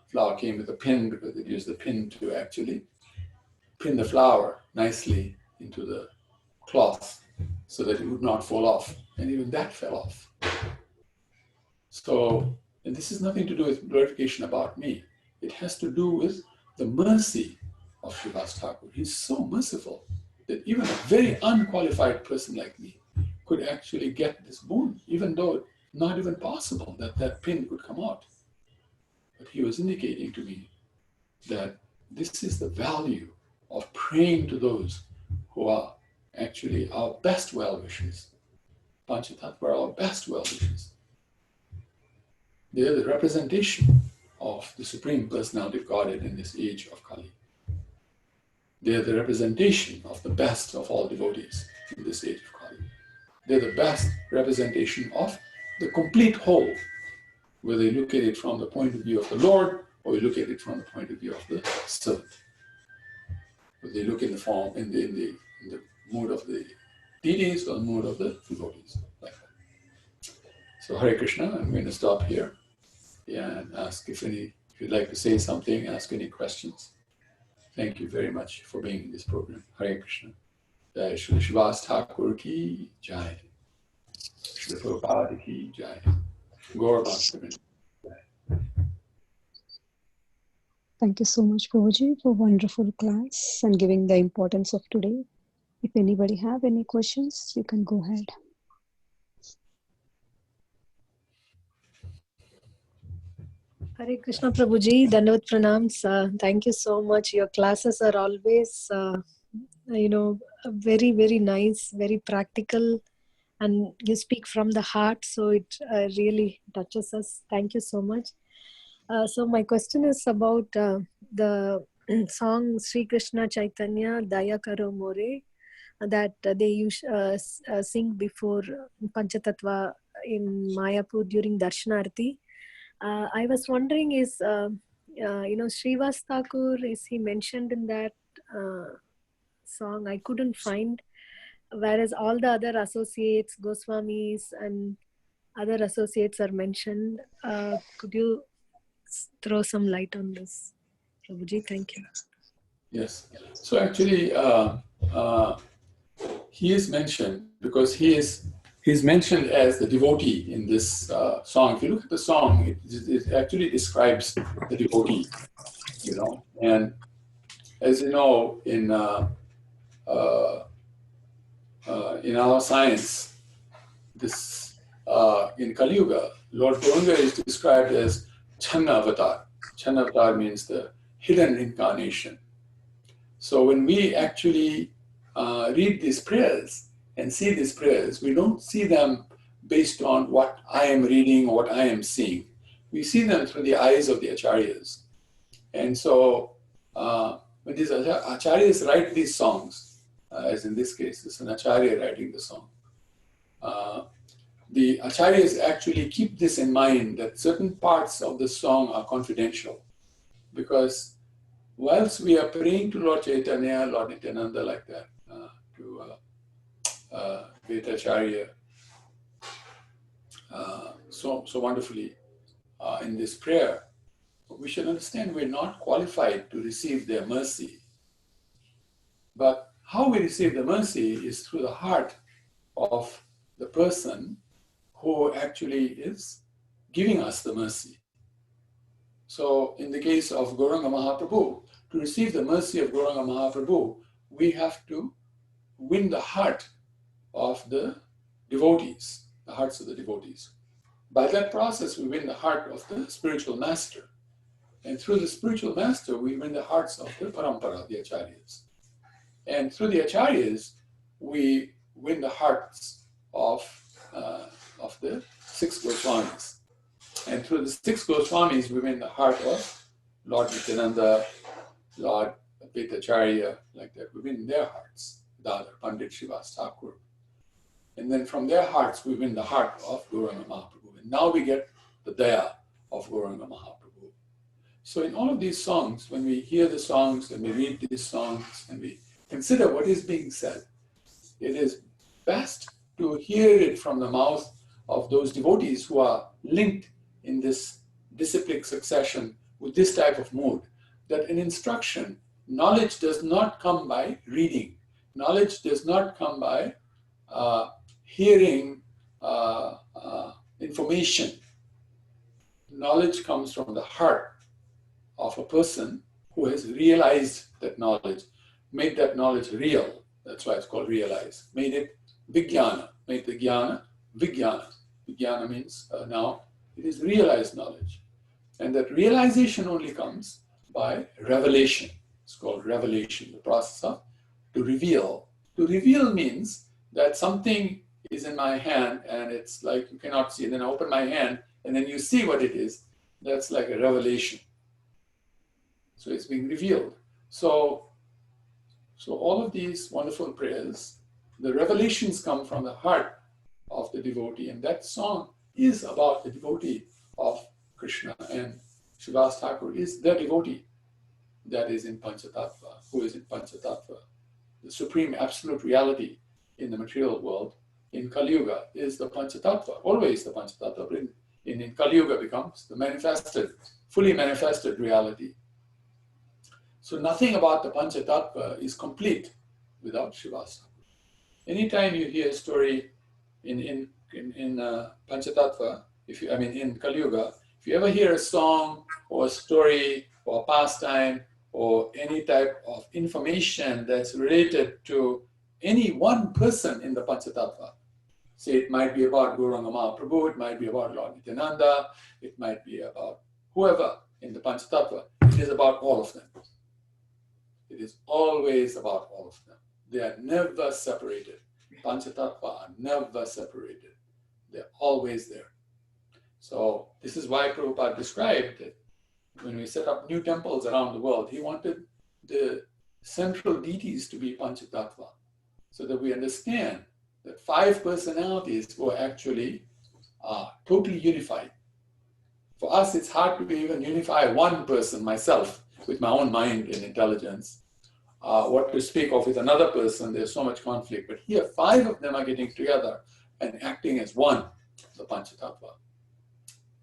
Flower came with a pin because they used the pin to actually pin the flower nicely into the cloth so that it would not fall off. And even that fell off. So, and this has nothing to do with glorification about me. It has to do with the mercy of Srivas Thakur. He's so merciful that even a very unqualified person like me could actually get this boon, even though not even possible that that pin could come out. But he was indicating to me that this is the value of praying to those who are actually our best well-wishers. Panchatattva are our best well-wishers. They are the representation of the Supreme Personality of Godhead in this age of Kali. They are the representation of the best of all devotees in this age of Kali. They are the best representation of the complete whole, whether you look at it from the point of view of the Lord or you look at it from the point of view of the servant. Whether you look in the form, in the mood of the deities or the mood of the devotees, like that. So Hare Krishna, I'm going to stop here and ask if you'd like to say something, ask any questions. Thank you very much for being in this program. Hare Krishna. Jai Shri Srivas Thakur ki Jai. Shri Prabhupada ki Jai. Gaur Bhaktivinoda. Thank you so much, Prabhuji, for wonderful class and giving the importance of today. If anybody have any questions, you can go ahead. Hare Krishna Prabhuji, Dandavat Pranams. Thank you so much. Your classes are always, very, very nice, very practical, and you speak from the heart, so it really touches us. Thank you so much. So my question is about the song Sri Krishna Chaitanya Daya Karo More that they sing before Panchatattva in Mayapur during Darshanarti. I was wondering, is Srivas Thakur, is he mentioned in that song? I couldn't find, whereas all the other associates, Goswamis and other associates are mentioned. Could you throw some light on this, Prabhuji? Thank you. Yes. So actually, he is mentioned because he's mentioned as the devotee in this song. If you look at the song, it actually describes the devotee, And as you know, in our science, this in Kali Yuga, Lord Gauranga is described as Channa Avatar. Channa Avatar means the hidden incarnation. So when we actually read these prayers and see these prayers, we don't see them based on what I am reading or what I am seeing. We see them through the eyes of the acharyas. And so when these acharyas write these songs, as in this case, it's an acharya writing the song, the acharyas actually keep this in mind, that certain parts of the song are confidential. Because whilst we are praying to Lord Chaitanya, Lord Nityananda, like that, to Vetacharya, so wonderfully in this prayer, we should understand we're not qualified to receive their mercy. But how we receive the mercy is through the heart of the person who actually is giving us the mercy. So in the case of Gauranga Mahaprabhu, to receive the mercy of Gauranga Mahaprabhu, we have to win the heart of the devotees, the hearts of the devotees. By that process, we win the heart of the spiritual master. And through the spiritual master, we win the hearts of the parampara, the acharyas. And through the acharyas, we win the hearts of the 6 Goswamis. And through the 6 Goswamis, we win the heart of Lord Nityananda, Lord Advaitacharya, like that. We win their hearts, Dada, Pandit Srivas Thakur. And then from their hearts, we win the heart of Gauranga Mahaprabhu. And now we get the daya of Gauranga Mahaprabhu. So in all of these songs, when we hear the songs and we read these songs and we consider what is being said, it is best to hear it from the mouth of those devotees who are linked in this disciplic succession with this type of mood, that in instruction, knowledge does not come by reading. Knowledge does not come by hearing information. Knowledge comes from the heart of a person who has realized that knowledge, made that knowledge real. That's why it's called realize. Made it vijnana, made the jnana vijnana. Vijnana means now it is realized knowledge. And that realization only comes by revelation. It's called revelation, the process of to reveal. To reveal means that something is in my hand and it's like you cannot see. Then I open my hand and then you see what it is. That's like a revelation. So it's being revealed. So all of these wonderful prayers, the revelations come from the heart of the devotee. And that song is about the devotee of Krishna. And Srivas Thakur is the devotee that is in Panchatattva, who is in Panchatattva. The supreme absolute reality in the material world in Kali Yuga is the Panchatattva, always the Panchatattva, but in Kali Yuga becomes the manifested, fully manifested reality. So nothing about the Panchatattva is complete without Srivas Thakur. Anytime you hear a story in Panchatattva, in Kali Yuga, if you ever hear a song or a story or a pastime or any type of information that's related to any one person in the Panchatattva, say it might be about Gauranga Mahaprabhu, it might be about Lord Nityananda, it might be about whoever in the Panchatattva, it is about all of them. It is always about all of them. They are never separated. Panchatattva are never separated. They're always there. So this is why Prabhupada described that when we set up new temples around the world, he wanted the central deities to be Panchatattva, so that we understand that 5 personalities were actually totally unified. For us, it's hard to even unify one person, myself, with my own mind and intelligence. What to speak of with another person, there's so much conflict. But here, 5 of them are getting together and acting as one, the Panchatattva.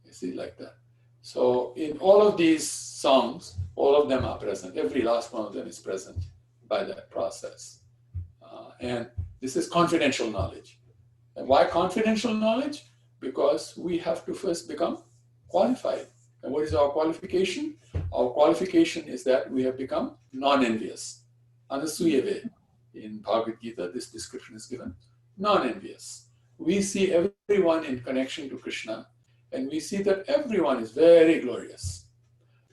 You see, like that. So in all of these songs, all of them are present. Every last one of them is present by that process. And this is confidential knowledge. And why confidential knowledge? Because we have to first become qualified. And what is our qualification? Our qualification is that we have become non-envious. Anasuyave. In Bhagavad Gita, this description is given. Non-envious. We see everyone in connection to Krishna, and we see that everyone is very glorious.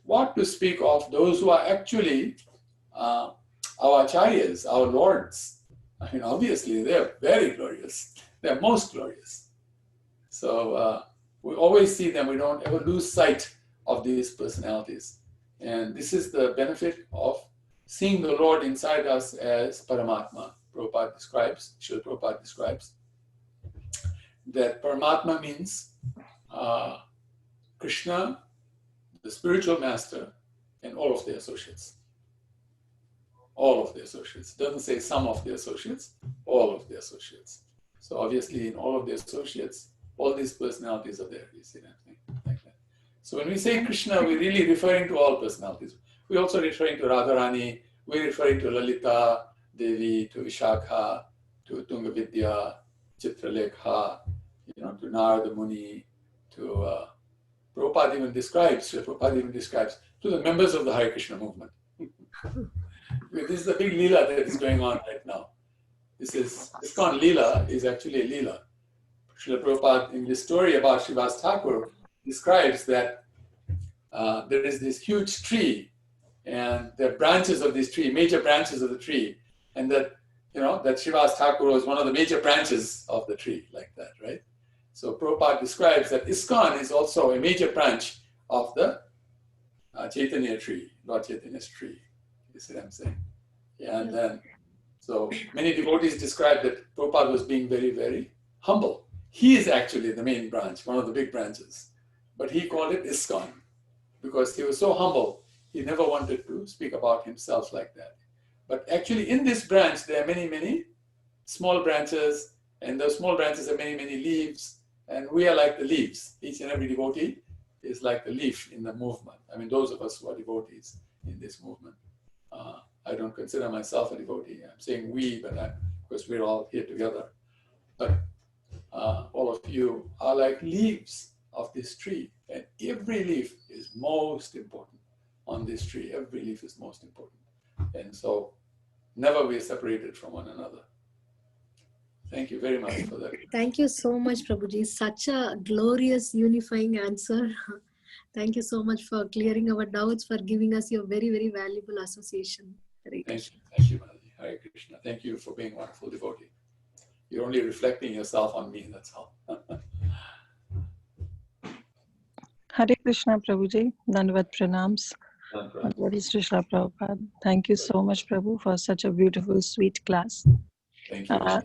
What to speak of those who are actually our acharyas, our lords? Obviously, they're very glorious. They're most glorious. So we always see them. We don't ever lose sight of these personalities. And this is the benefit of seeing the Lord inside us as Paramatma. Prabhupada describes, Srila Prabhupada describes, that Paramatma means Krishna, the spiritual master, and all of the associates. All of the associates. It doesn't say some of the associates, all of the associates. So obviously in all of the associates, all these personalities are there. You see that thing like that. So when we say Krishna, we're really referring to all personalities. We're also referring to Radharani, we're referring to Lalita Devi, to Vishakha, to Tungavidya, Chitralekha, to Narada Muni, to Prabhupada even describes to the members of the Hare Krishna movement. This is the big Leela that is going on right now. This ISKCON Leela is actually a Leela. Srila Prabhupada, in this story about Srivas Thakur, describes that there is this huge tree, and the branches of this tree, major branches of the tree, and that, that Srivas Thakur was one of the major branches of the tree, like that, right? So Prabhupada describes that ISKCON is also a major branch of the Chaitanya tree, Lord Chaitanya's tree. You see what I'm saying? Yeah, and then, so many devotees describe that Prabhupada was being very, very humble. He is actually the main branch, one of the big branches. But he called it ISKCON because he was so humble, he never wanted to speak about himself like that. But actually in this branch, there are many, many small branches, and those small branches have many, many leaves, and we are like the leaves. Each and every devotee is like the leaf in the movement. I mean, those of us who are devotees in this movement. I don't consider myself a devotee. I'm saying we, but because we're all here together. But all of you are like leaves of this tree, and every leaf is most important on this tree. Every leaf is most important. And so never be separated from one another. Thank you very much for that. Thank you so much, Prabhuji. Such a glorious, unifying answer. Thank you so much for clearing our doubts, for giving us your very, very valuable association. Hare Krishna. Thank you, Mataji. Hare Krishna. Thank you for being a wonderful devotee. You're only reflecting yourself on me, that's all. Hare Krishna, Prabhuji. Dandavat pranams. What is Srila Prabhupada? Thank you so much, Prabhu, for such a beautiful, sweet class. Thank you.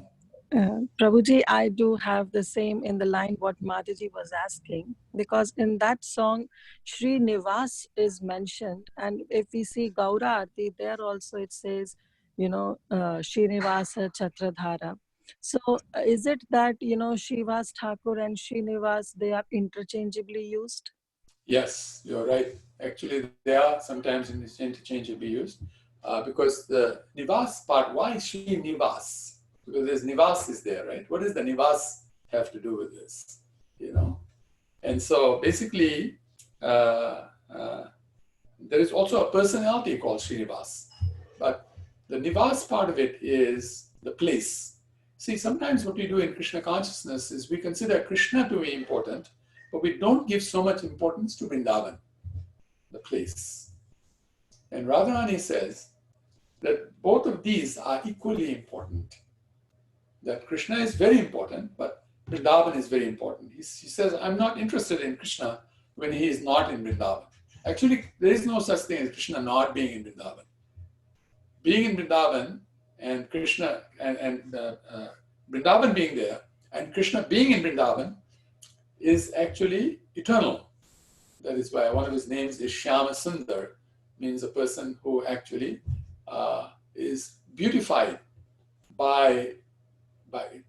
Prabhuji, I do have the same in the line what Mataji was asking, because in that song, Sri Nivas is mentioned. And if we see Gaura Arti, there also it says, Srinivasa Chatradhara. So is it that, Srivas Thakur and Srinivas, they are interchangeably used? Yes, you're right. Actually, they are sometimes interchangeably used because the Nivas part, why Srinivas? Because there's Nivas is there, right? What does the Nivas have to do with this? And so basically, there is also a personality called Srinivas, but the Nivas part of it is the place. See, sometimes what we do in Krishna consciousness is we consider Krishna to be important, but we don't give so much importance to Vrindavan, the place. And Radharani says that both of these are equally important. That Krishna is very important, but Vrindavan is very important. He says, I'm not interested in Krishna when he is not in Vrindavan. Actually, there is no such thing as Krishna not being in Vrindavan. Being in Vrindavan and Krishna and Vrindavan being there and Krishna being in Vrindavan is actually eternal. That is why one of his names is Shyama Sundar, means a person who actually is beautified by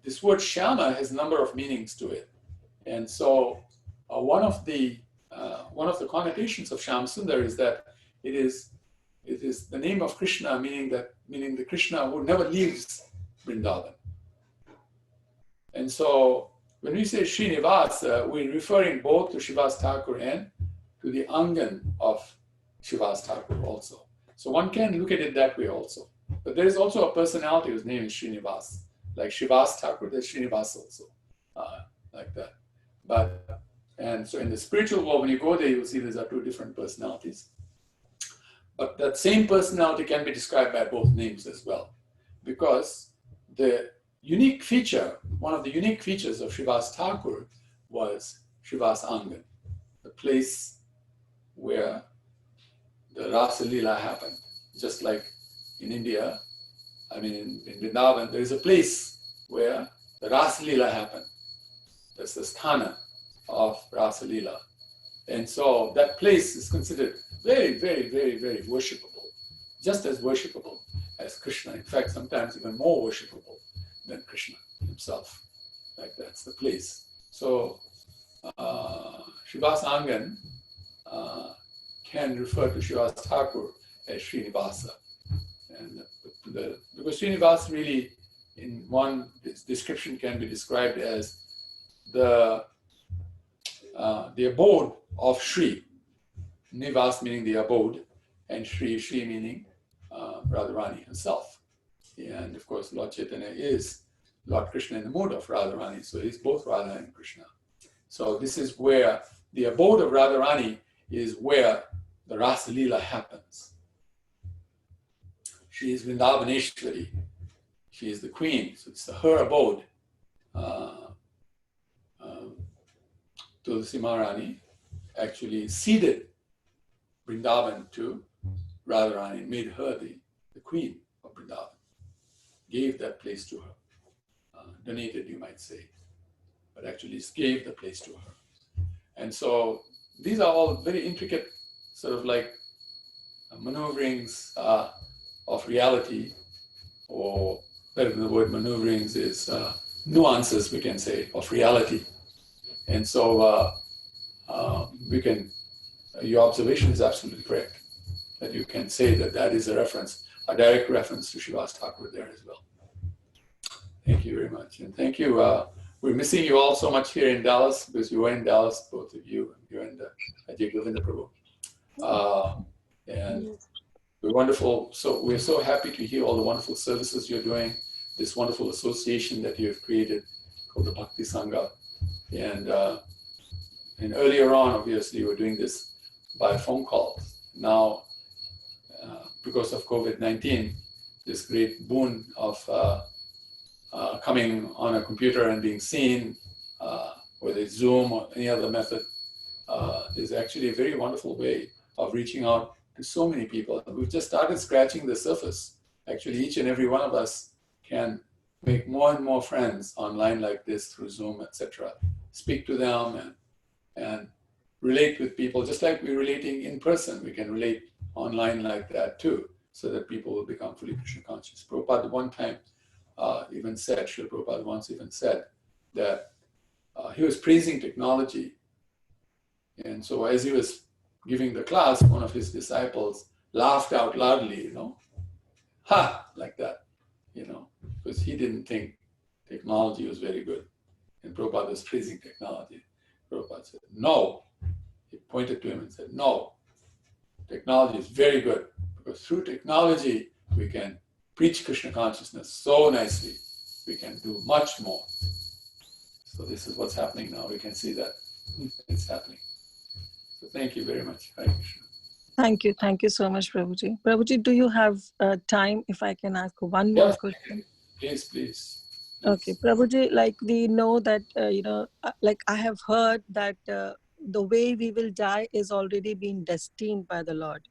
this word Shyama has a number of meanings to it. And so one of the connotations of Shyama Sundar is that it is the name of Krishna, meaning the Krishna who never leaves Vrindavan. And so when we say Srinivasa, we're referring both to Srivas Thakur and to the Angan of Srivas Thakur also. So one can look at it that way also. But there is also a personality whose name is Srinivas. Like Srivas Thakur, there's Srinivas also, like that. And so in the spiritual world, when you go there, you'll see these are two different personalities. But that same personality can be described by both names as well. Because the unique feature, one of the unique features of Srivas Thakur was Srivas Angan, the place where the Rasa Leela happened. Just like in India, in Vrindavan, there is a place where the Rasa Leela happened. That's the sthana of Rasa Leela. And so that place is considered very, very, very, very worshipable, just as worshipable as Krishna. In fact, sometimes even more worshipable than Krishna himself. Like that's the place. So Srivas Angan can refer to Srivas Thakur as Srinivasa. And because Srinivasa really, in one description, can be described as the abode of Sri. Nivas meaning the abode, and Sri meaning Radharani herself. And of course, Lord Chaitanya is Lord Krishna in the mood of Radharani, so he's both Radha and Krishna. So this is where the abode of Radharani is where the Rasa Leela happens. She is Vrindavaneshwari. She is the queen, so it's her abode. Tulsi Maharani actually ceded Vrindavan to Radharani and made her the queen of Vrindavan. Gave that place to her. Donated, you might say, but actually gave the place to her. And so these are all very intricate sort of like maneuverings of reality, or better than the word maneuverings is nuances, we can say, of reality. And so your observation is absolutely correct, that you can say that that is a reference, a direct reference to Srivas Thakur there as well. Thank you very much. And thank you. We're missing you all so much here in Dallas, because you were in Dallas, both of you, you and Ajay Govinda Prabhu. And we're wonderful. So we're so happy to hear all the wonderful services you're doing, this wonderful association that you have created called the Bhakti Sangha. And earlier on, obviously, you were doing this by phone call. Now, because of COVID-19, this great boon of coming on a computer and being seen, whether it's Zoom or any other method, is actually a very wonderful way of reaching out to so many people. We've just started scratching the surface. Actually, each and every one of us can make more and more friends online like this through Zoom, etc. Speak to them and relate with people, just like we're relating in person. We can relate online like that too, so that people will become fully Krishna conscious. Prabhupada one time even said, Srila Prabhupada once even said that he was praising technology. And so as he was giving the class, one of his disciples laughed out loudly, ha, like that, because he didn't think technology was very good. And Prabhupada was praising technology. Prabhupada said, no. He pointed to him and said, no, technology is very good, because through technology, we can preach Krishna consciousness so nicely. We can do much more. So this is what's happening now. We can see that it's happening. So thank you very much. Hare Krishna. Thank you so much, Prabhuji. Prabhuji, do you have time if I can ask one more question? Please. Okay, Prabhuji, like we know that, like I have heard that the way we will die is already been destined by the Lord.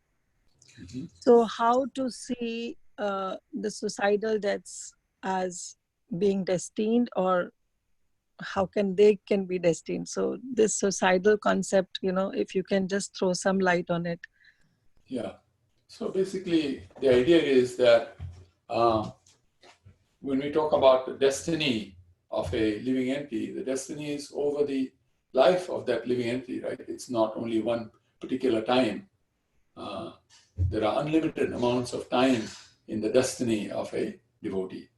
Mm-hmm. So how to see the suicidal deaths as being destined, or how can they be destined? So this suicidal concept, if you can just throw some light on it. Yeah. So basically, the idea is that when we talk about the destiny of a living entity, the destiny is over the life of that living entity, right? It's not only one particular time. There are unlimited amounts of time in the destiny of a devotee.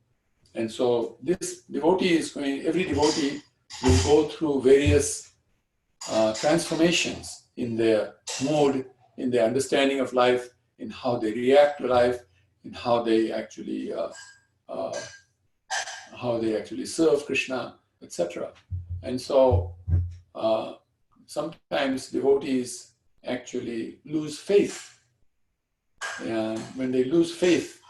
And so this devotee every devotee will go through various transformations in their mood, in their understanding of life, in how they react to life, in how they actually serve Krishna, etc. And so sometimes devotees actually lose faith. And when they lose faith,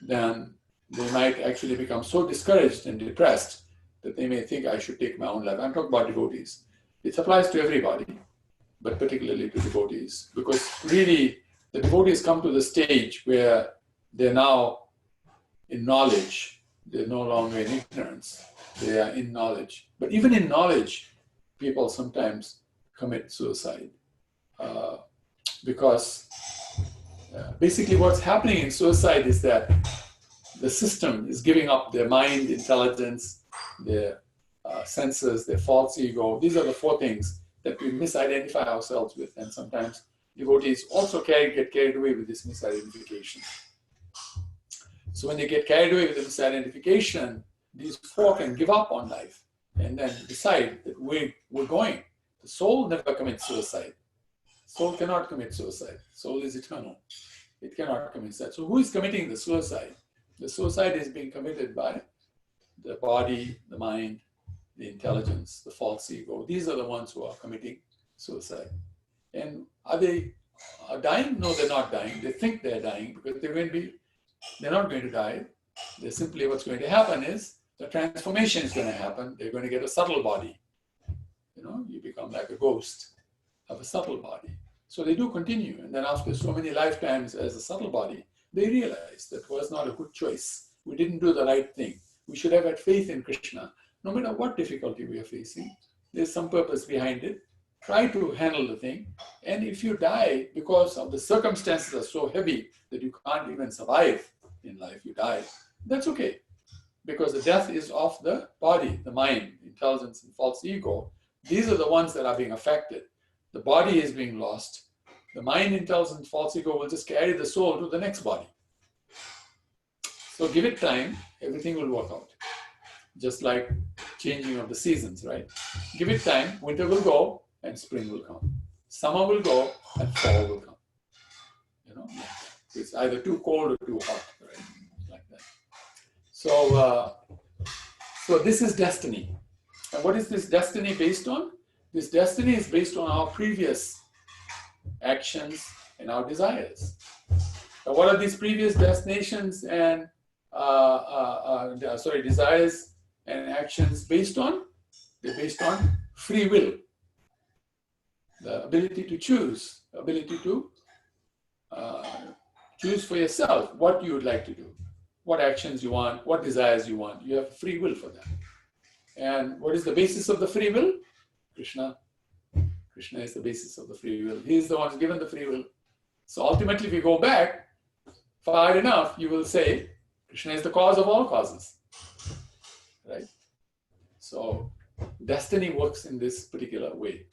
then they might actually become so discouraged and depressed that they may think, I should take my own life. I'm talking about devotees. It applies to everybody, but particularly to devotees, because really the devotees come to the stage where they're now in knowledge. They're no longer in ignorance. They are in knowledge. But even in knowledge, people sometimes commit suicide because basically what's happening in suicide is that the system is giving up their mind, intelligence, their senses, their false ego. These are the four things that we misidentify ourselves with. And sometimes devotees also get carried away with this misidentification. So when they get carried away with the misidentification, these four can give up on life and then decide that we're going. The soul never commits suicide. Soul cannot commit suicide. Soul is eternal. It cannot commit suicide. So who is committing the suicide? The suicide is being committed by the body, the mind, the intelligence, the false ego. These are the ones who are committing suicide. And are they dying? No, they're not dying. They think they're dying because they're not going to die. They're simply, what's going to happen is the transformation is going to happen. They're going to get a subtle body. You become like a ghost of a subtle body. So they do continue. And then after so many lifetimes as a subtle body, they realize that was not a good choice. We didn't do the right thing. We should have had faith in Krishna. No matter what difficulty we are facing, there's some purpose behind it. Try to handle the thing. And if you die because of the circumstances are so heavy that you can't even survive in life, you die, that's okay. Because the death is of the body, the mind, intelligence, and false ego. These are the ones that are being affected. The body is being lost. The mind, intelligence, false ego will just carry the soul to the next body. So give it time, everything will work out. Just like changing of the seasons, right? Give it time, winter will go and spring will come. Summer will go and fall will come. It's either too cold or too hot, right? Like that. So this is destiny. And what is this destiny based on? This destiny is based on our previous actions and our desires. Now, what are these previous destinations and desires and actions based on? They're based on free will, the ability to choose, ability to choose for yourself what you would like to do, what actions you want, what desires you want. You have free will for that. And what is the basis of the free will? Krishna. Krishna is the basis of the free will. He is the one who's given the free will. So ultimately, if you go back far enough, you will say, Krishna is the cause of all causes. Right? So destiny works in this particular way,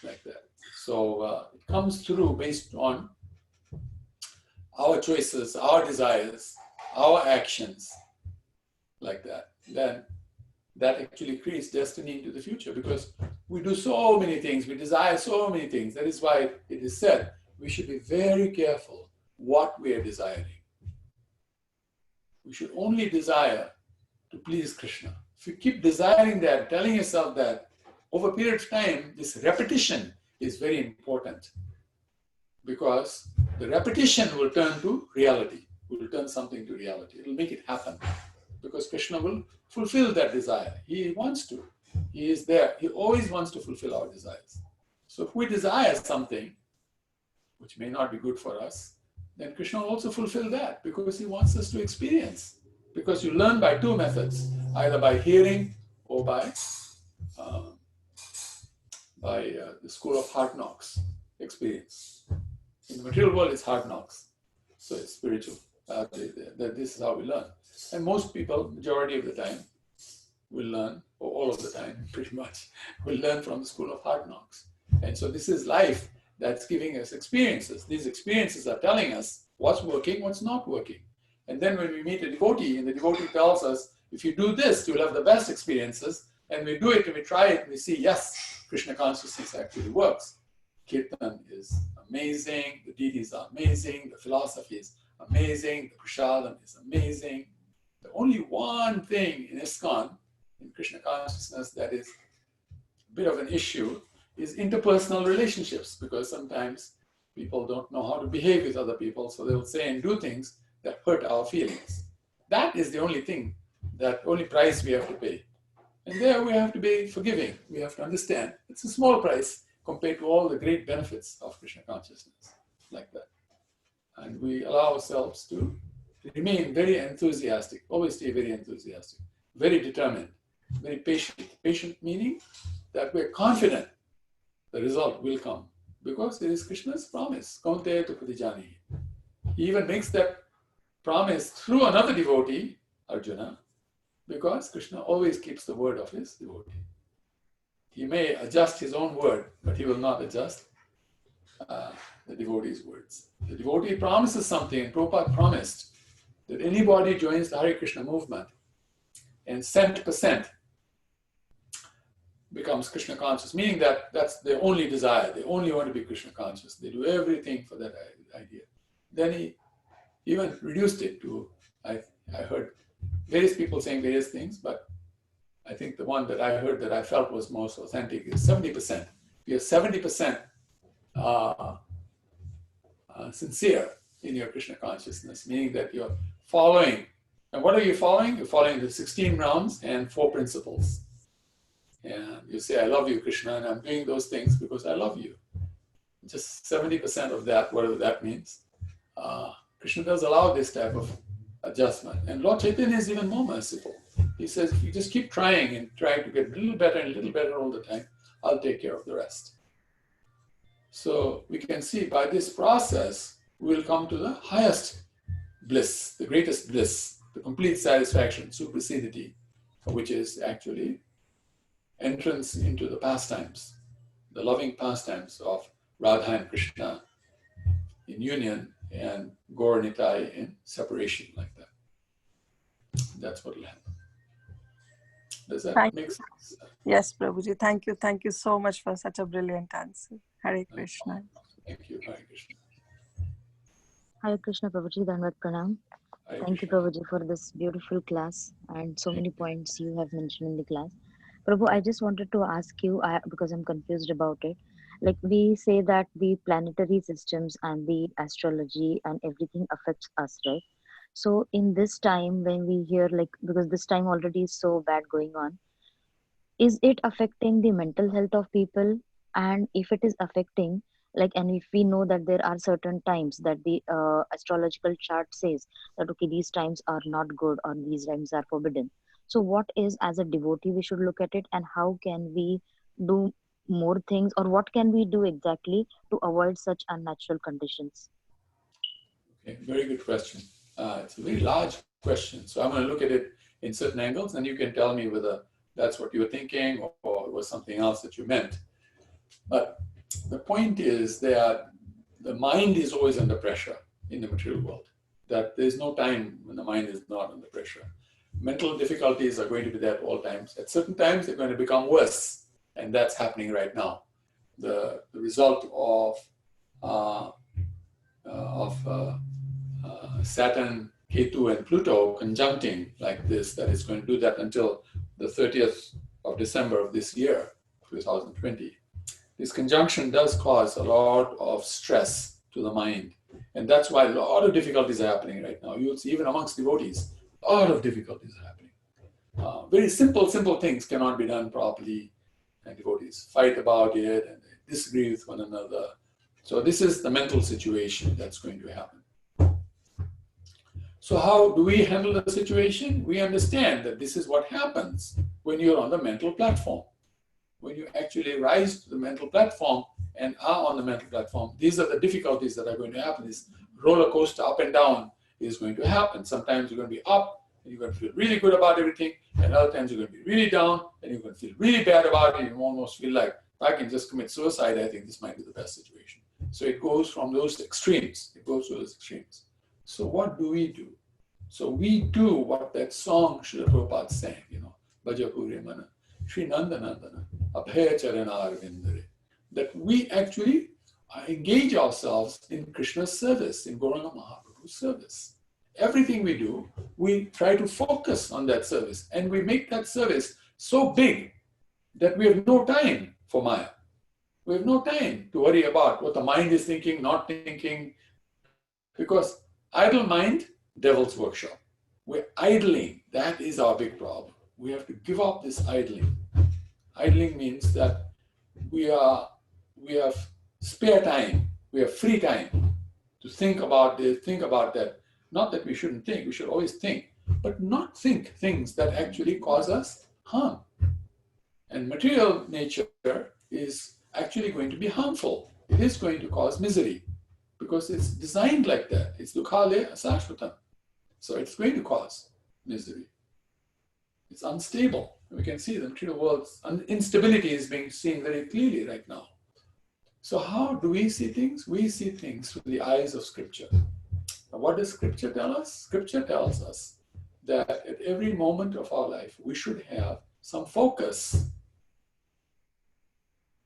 like that. So it comes through based on our choices, our desires, our actions, like that. Then that actually creates destiny into the future, because we do so many things, we desire so many things. That is why it is said we should be very careful what we are desiring. We should only desire to please Krishna. If you keep desiring that, telling yourself that, over a period of time, this repetition is very important, because the repetition will turn to reality, will turn something to reality. It will make it happen, because Krishna will fulfill that desire. He wants to. He is there. He always wants to fulfill our desires. So if we desire something which may not be good for us, then Krishna will also fulfill that, because he wants us to experience. Because you learn by two methods, either by hearing or by the school of hard knocks experience. In the material world, it's hard knocks. So it's spiritual. This is how we learn. And most people, majority of the time, will learn, or all of the time, pretty much, will learn from the school of hard knocks. And so this is life that's giving us experiences. These experiences are telling us what's working, what's not working. And then when we meet a devotee, and the devotee tells us, if you do this, you'll have the best experiences, and we do it, and we try it, and we see, yes, Krishna consciousness actually works. Kirtan is amazing, the deities are amazing, the philosophy is amazing, the prasadam is amazing. The only one thing in ISKCON, in Krishna consciousness, that is a bit of an issue is interpersonal relationships, because sometimes people don't know how to behave with other people, so they'll say and do things that hurt our feelings. That is the only thing, that only price we have to pay. And there we have to be forgiving. We have to understand it's a small price compared to all the great benefits of Krishna consciousness, like that. And we allow ourselves to remain very enthusiastic, always stay very enthusiastic, very determined, very patient. Patient meaning that we're confident the result will come, because it is Krishna's promise. Kaunteya tu pratijani. He even makes that promise through another devotee, Arjuna, because Krishna always keeps the word of his devotee. He may adjust his own word, but he will not adjust the devotee's words. The devotee promises something, and Prabhupada promised that anybody joins the Hare Krishna movement and 100% becomes Krishna conscious, meaning that that's their only desire. They only want to be Krishna conscious. They do everything for that idea. Then he even reduced it to, I heard various people saying various things, but I think the one that I heard that I felt was most authentic is 70%. We have 70% sincere in your Krishna consciousness, meaning that you're following. And what are you following? You're following the 16 rounds and 4 principles. And you say, I love you, Krishna, and I'm doing those things because I love you. Just 70% of that, whatever that means. Krishna does allow this type of adjustment. And Lord Chaitanya is even more merciful. He says, if you just keep trying and trying to get a little better all the time, I'll take care of the rest. So we can see by this process, we'll come to the highest bliss, the greatest bliss, the complete satisfaction, supersedity, which is actually entrance into the pastimes, the loving pastimes of Radha and Krishna in union and Gaur Nitai in separation like that. That's what will happen. Does that make sense? Yes, Prabhuji. Thank you. Thank you so much for such a brilliant answer. Hare Krishna. Thank you. Hare Krishna. Hare Krishna, Prabhuji. Dandavat Pranam. Hare Thank you, Krishna. Prabhuji, for this beautiful class and so many points you have mentioned in the class. Prabhu, I just wanted to ask you, because I'm confused about it. Like we say that the planetary systems and the astrology and everything affects us, right? So in this time when we hear because this time already is so bad going on, is it affecting the mental health of people? And if it is affecting, and if we know that there are certain times that the astrological chart says that, okay, these times are not good or these times are forbidden. So what is, as a devotee, we should look at it, and how can we do more things, or what can we do exactly to avoid such unnatural conditions? Okay, very good question. It's a very large question. So I'm going to look at it in certain angles, and you can tell me whether that's what you were thinking or it was something else that you meant. But the point is that the mind is always under pressure in the material world, that there's no time when the mind is not under pressure. Mental difficulties are going to be there at all times. At certain times, they're going to become worse, and that's happening right now. The result of Saturn, Ketu, and Pluto conjuncting like this, that it's going to do that until the 30th of December of this year, 2020. This conjunction does cause a lot of stress to the mind. And that's why a lot of difficulties are happening right now. You'll see even amongst devotees, a lot of difficulties are happening. Very simple things cannot be done properly. And devotees fight about it and they disagree with one another. So this is the mental situation that's going to happen. So how do we handle the situation? We understand that this is what happens when you're on the mental platform. When you actually rise to the mental platform and are on the mental platform, these are the difficulties that are going to happen. This roller coaster up and down is going to happen. Sometimes you're going to be up and you're going to feel really good about everything, and other times you're going to be really down and you're going to feel really bad about it. You almost feel like, if I can just commit suicide, I think this might be the best situation. So it goes from those extremes. So what do we do? So we do what that song Srila Prabhupada sang, Bhajapuri Mana, Sri Nandanandana, Abhaya Charana Arvindare, that we actually engage ourselves in Krishna's service, in Gauranga Mahaprabhu's service. Everything we do, we try to focus on that service, and we make that service so big that we have no time for Maya. We have no time to worry about what the mind is thinking, not thinking, because idle mind, devil's workshop. We're idling. That is our big problem. We have to give up this idling. Idling means that we have spare time. We have free time to think about this, think about that. Not that we shouldn't think. We should always think, but not think things that actually cause us harm. And material nature is actually going to be harmful. It is going to cause misery because it's designed like that. It's dukhale asashvatam. So it's going to cause misery. It's unstable. We can see the material world's instability is being seen very clearly right now. So how do we see things? We see things through the eyes of Scripture. Now, what does Scripture tell us? Scripture tells us that at every moment of our life, we should have some focus.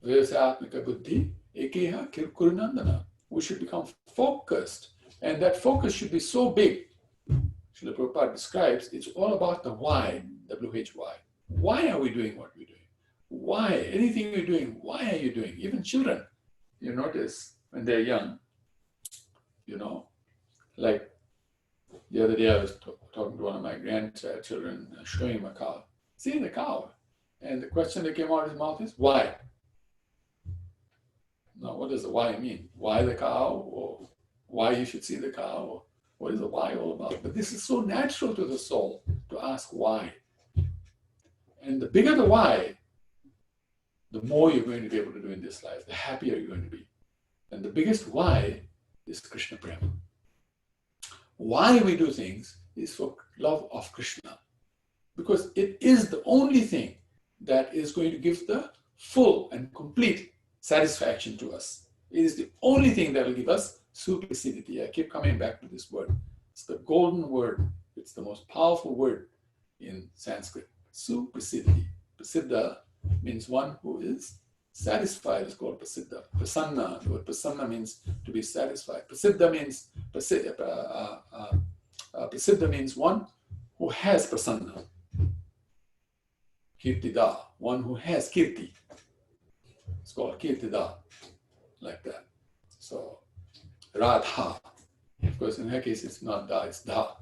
We should become focused. And that focus should be so big. Srila Prabhupada describes it's all about the why, W-H-Y. Why are we doing what we're doing? Why? Anything you're doing, why are you doing? Even children. you notice when they're young, like the other day I was talking to one of my grandchildren, showing him a cow. See the cow. And the question that came out of his mouth is, why? Now, what does the why mean? Why the cow? Or why you should see the cow? Or what is the why all about? But this is so natural to the soul to ask why. And the bigger the why, the more you're going to be able to do in this life, the happier you're going to be. And the biggest why is Krishna Prema. Why we do things is for love of Krishna. Because it is the only thing that is going to give the full and complete satisfaction to us. It is the only thing that will give us suprasiditi. I keep coming back to this word. It's the golden word. It's the most powerful word in Sanskrit. Suprasiditi. Prasiddha means one who is satisfied. It's called prasiddha. Prasanna. The word prasanna means to be satisfied. Prasiddha means prasiddha means one who has prasanna. Kirtida, one who has kirti. It's called kirtida, like that. So, Radha. Of course, in her case, it's not da, it's da.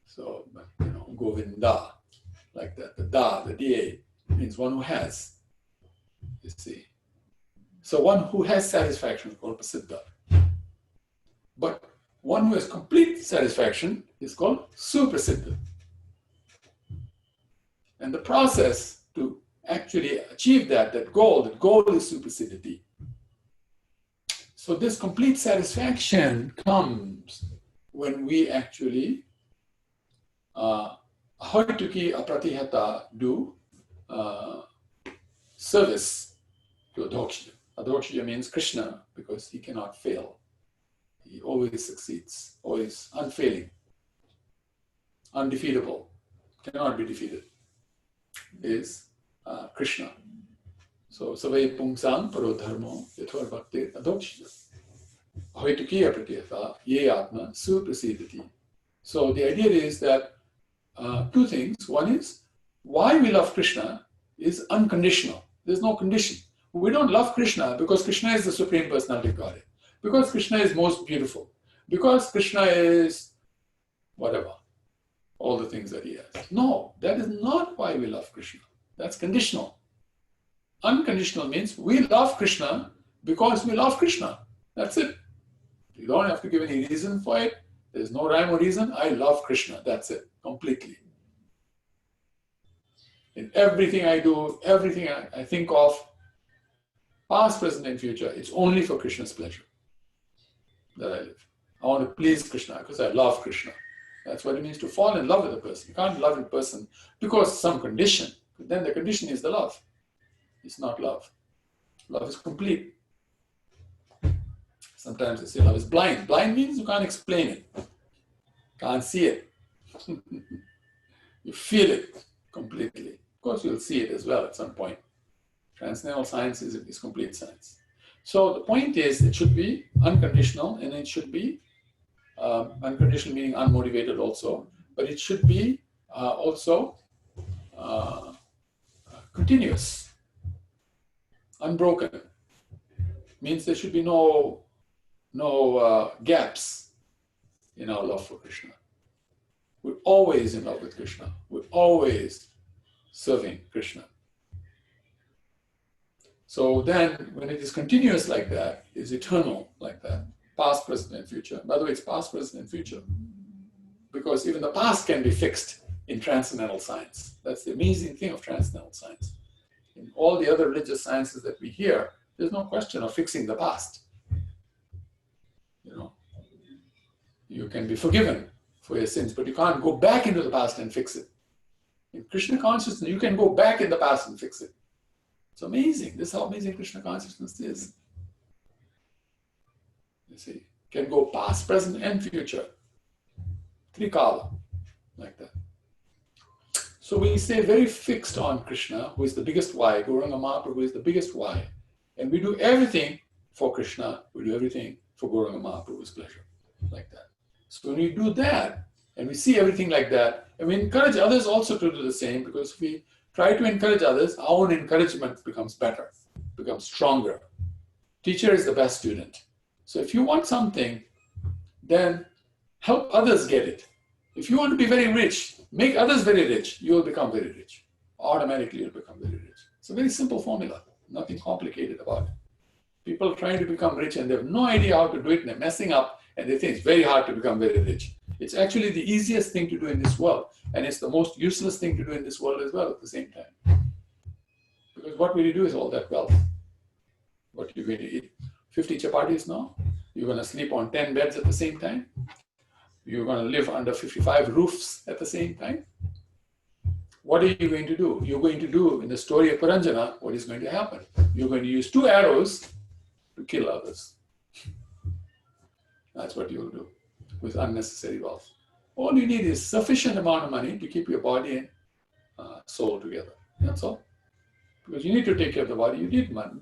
So, Govinda, like that. The da, the da, means one who has. You see. So, one who has satisfaction is called prasiddha. But one who has complete satisfaction is called suprasiddha. And the process to actually achieve that goal is suprasiditi. So this complete satisfaction comes when we actually hoituki apratihata do service to Adhokshya. Adhokshya means Krishna because he cannot fail. He always succeeds, always unfailing, undefeatable, cannot be defeated, is Krishna. So, savai pungsam paro dharmo yathor bhakti adhokshya. Hoitukiya pratyatha ye atma suprasidati. So the idea is that two things. One is, why we love Krishna is unconditional. There's no condition. We don't love Krishna because Krishna is the Supreme Personality of Godhead. Because Krishna is most beautiful. Because Krishna is whatever. All the things that he has. No, that is not why we love Krishna. That's conditional. Unconditional means we love Krishna because we love Krishna. That's it. You don't have to give any reason for it. There's no rhyme or reason. I love Krishna. That's it. Completely. In everything I do, everything I think of, past, present, and future, it's only for Krishna's pleasure that I live. I want to please Krishna because I love Krishna. That's what it means to fall in love with a person. You can't love a person because of some condition. Then the condition is the love. It's not love. Love is complete. Sometimes they say love is blind. Blind means you can't explain it. Can't see it. You feel it completely. Of course, you'll see it as well at some point. Transcendental science is complete science. So the point is, it should be unconditional, and it should be unconditional meaning unmotivated also, but it should be also continuous, unbroken. Means there should be no gaps in our love for Krishna. We're always in love with Krishna. We're always serving Krishna. So then, when it is continuous like that, it's eternal like that, past, present, and future. By the way, it's past, present, and future. Because even the past can be fixed in transcendental science. That's the amazing thing of transcendental science. In all the other religious sciences that we hear, there's no question of fixing the past. You can be forgiven for your sins, but you can't go back into the past and fix it. In Krishna consciousness, you can go back in the past and fix it. It's amazing. This is how amazing Krishna consciousness is. You see, can go past, present, and future. Trikala, like that. So we stay very fixed on Krishna, who is the biggest why. Gauranga Mahaprabhu is the biggest why. And we do everything for Krishna. We do everything for Gauranga Mahaprabhu's pleasure, like that. So when we do that, and we see everything like that, and we encourage others also to do the same, because if we try to encourage others, our own encouragement becomes better, becomes stronger. Teacher is the best student. So if you want something, then help others get it. If you want to be very rich, make others very rich, you will become very rich. Automatically, you'll become very rich. It's a very simple formula, nothing complicated about it. People trying to become rich and they have no idea how to do it, and they're messing up, and they think it's very hard to become very rich. It's actually the easiest thing to do in this world, and it's the most useless thing to do in this world as well at the same time. Because what will you do with all that wealth? What are you going to eat? 50 chapatis now? You're going to sleep on 10 beds at the same time? You're going to live under 55 roofs at the same time? What are you going to do? You're going to do, in the story of Paranjana, what is going to happen? You're going to use 2 arrows to kill others. That's what you'll do with unnecessary wealth. All you need is sufficient amount of money to keep your body and soul together. That's all. Because you need to take care of the body, you need money.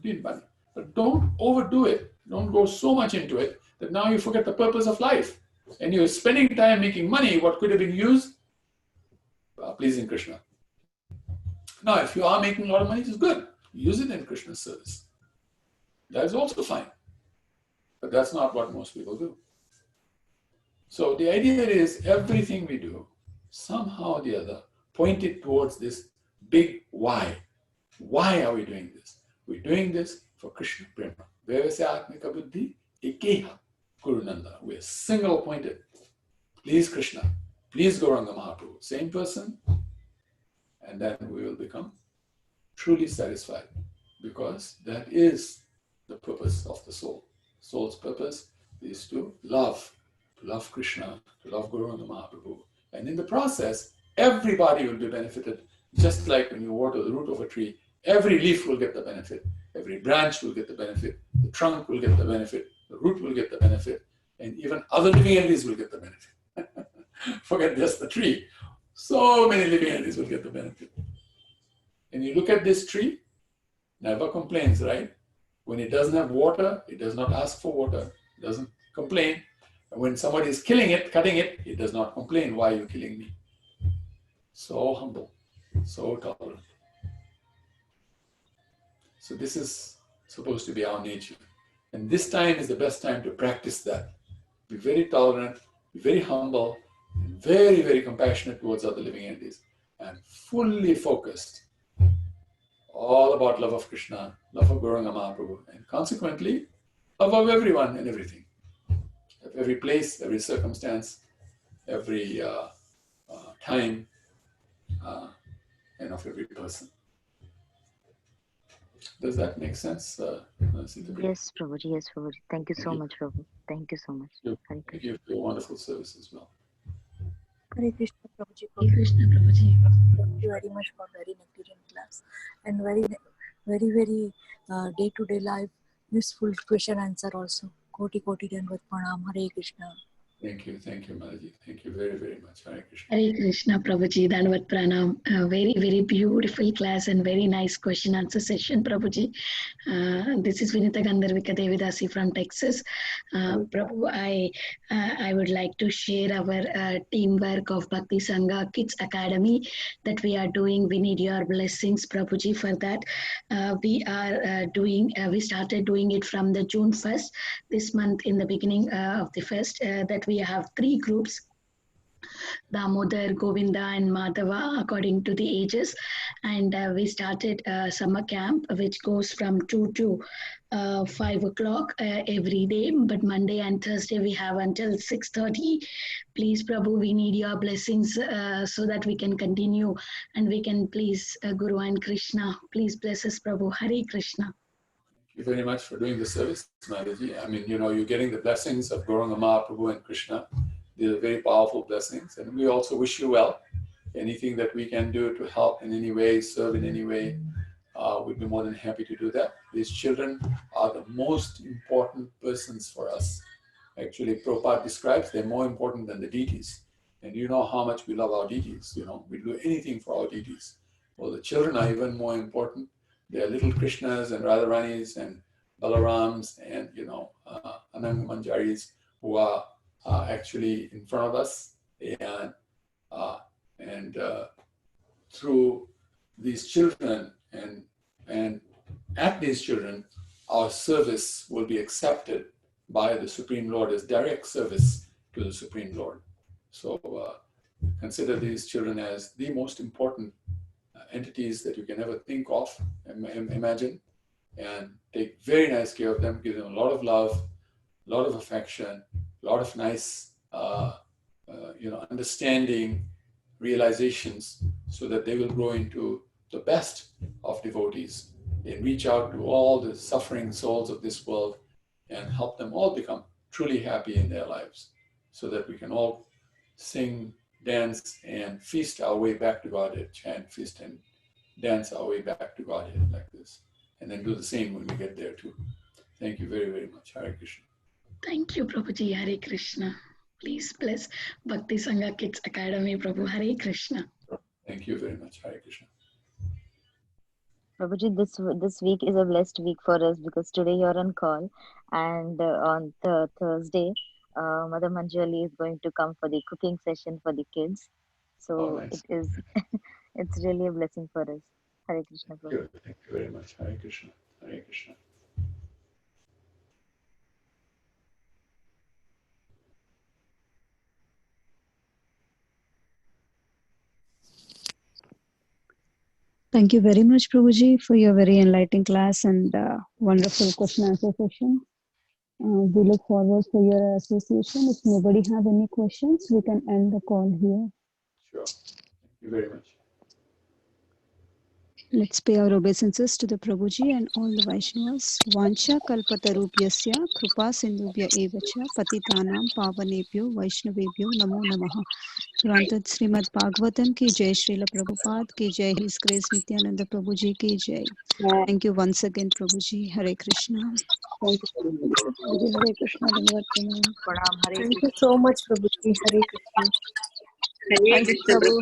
But don't overdo it. Don't go so much into it that now you forget the purpose of life. And you're spending time making money, what could have been used? Pleasing Krishna. Now, if you are making a lot of money, it's good. Use it in Krishna's service. That is also fine. But that's not what most people do. So the idea is everything we do, somehow or the other, pointed towards this big why. Why are we doing this? We're doing this for Krishna Prema. Vyavasya Atmika Buddhi Ekeha Kurunanda. We're single pointed. Please Krishna. Please Gauranga Mahaprabhu. Same person. And then we will become truly satisfied, because that is the purpose of the soul. Soul's purpose is to love Krishna, to love Gauranga Mahaprabhu. And in the process, everybody will be benefited. Just like when you water the root of a tree, every leaf will get the benefit, every branch will get the benefit, the trunk will get the benefit, the root will get the benefit, and even other living entities will get the benefit. Forget just the tree. So many living entities will get the benefit. And you look at this tree, never complains, right? When it doesn't have water, it does not ask for water, it doesn't complain. And when somebody is killing it, cutting it, it does not complain, why are you killing me? So humble, so tolerant. So this is supposed to be our nature. And this time is the best time to practice that. Be very tolerant, be very humble, and very, very compassionate towards other living entities, and fully focused. All about love of Krishna, love of Gauranga Mahaprabhu, and consequently, love of everyone and everything. Of every place, every circumstance, every time, and of every person. Does that make sense? Yes, Prabhuji. Yes, Prabhuji. Thank you so much, Prabhu. Thank you so much. Thank you for your wonderful service as well. Hare Krishna Prabhuji. Hare Krishna Prabhuji. Thank you very much for very Nectarian class and very day-to-day life useful question answer also. Koti Dandavat Pranam. Hare Krishna. Thank you, Mataji. Thank you very, very much. Hare Krishna. Hare Krishna Prabhuji. Dandavat Pranam. Very, very beautiful class and very nice question answer session, Prabhuji. This is Vinita Gandharvika Devidasi from Texas. Prabhu, I would like to share our teamwork of Bhakti Sangha Kids Academy that we are doing. We need your blessings, Prabhuji, for that. We started doing it from the June 1st, this month in the beginning of the fest, that we have 3 groups, Damodar, Govinda and Madhava according to the ages, and we started a summer camp which goes from 2 to 5 o'clock every day, but Monday and Thursday we have until 6:30. Please Prabhu, we need your blessings so that we can continue and we can please Guru and Krishna. Please bless us, Prabhu. Hare Krishna. Thank you very much for doing the service, Mataji. I mean, you're getting the blessings of Gauranga Mahaprabhu and Krishna. These are very powerful blessings. And we also wish you well. Anything that we can do to help in any way, serve in any way, we'd be more than happy to do that. These children are the most important persons for us. Actually, Prabhupada describes they're more important than the deities. And you know how much we love our deities. We do anything for our deities. Well, the children are even more important. They are little Krishnas and Radharanis and Balarams and, Ananga Manjaris who are actually in front of us. And through these children and at these children, our service will be accepted by the Supreme Lord as direct service to the Supreme Lord. So consider these children as the most important entities that you can ever think of, imagine, and take very nice care of them, give them a lot of love, a lot of affection, a lot of nice, understanding, realizations, so that they will grow into the best of devotees and reach out to all the suffering souls of this world and help them all become truly happy in their lives, so that we can all sing, dance, and feast our way back to Godhead, chant, feast, and dance our way back to Godhead like this. And then do the same when we get there too. Thank you very, very much. Hare Krishna. Thank you, Prabhuji. Hare Krishna. Please bless Bhakti Sangha Kids Academy, Prabhu. Hare Krishna. Thank you very much. Hare Krishna. Prabhuji, this week is a blessed week for us because today you're on call, and on Thursday, Mother Manjali is going to come for the cooking session for the kids. So nice. it is, it's really a blessing for us. Hare Krishna, Prabhu. Thank you very much. Hare Krishna. Hare Krishna. Thank you very much, Prabhuji, for your very enlightening class and wonderful question answer session. We look forward for your association. If nobody have any questions, we can end the call here. Sure. Thank you very much. Let's pay our obeisances to the Prabhuji and all the Vaishnavas. Vancha kalpatarupyasya krupa sindhubhya evacha patitanam pavanebhyo Vaishnavebhyo namo namaha. Granted Srimad Bhagavatam ki jai, Srila Prabhupada ki jai, His Grace Nityanand prabhuji ki jai. Thank you once again, Prabhuji. Hare Krishna. Thank you, Prabhuji. Hare Krishna. Dandavat pranam. Pranam, Hare Thank you Krishna. so much, Prabhuji. Hare Krishna. Thank you, Prabhu.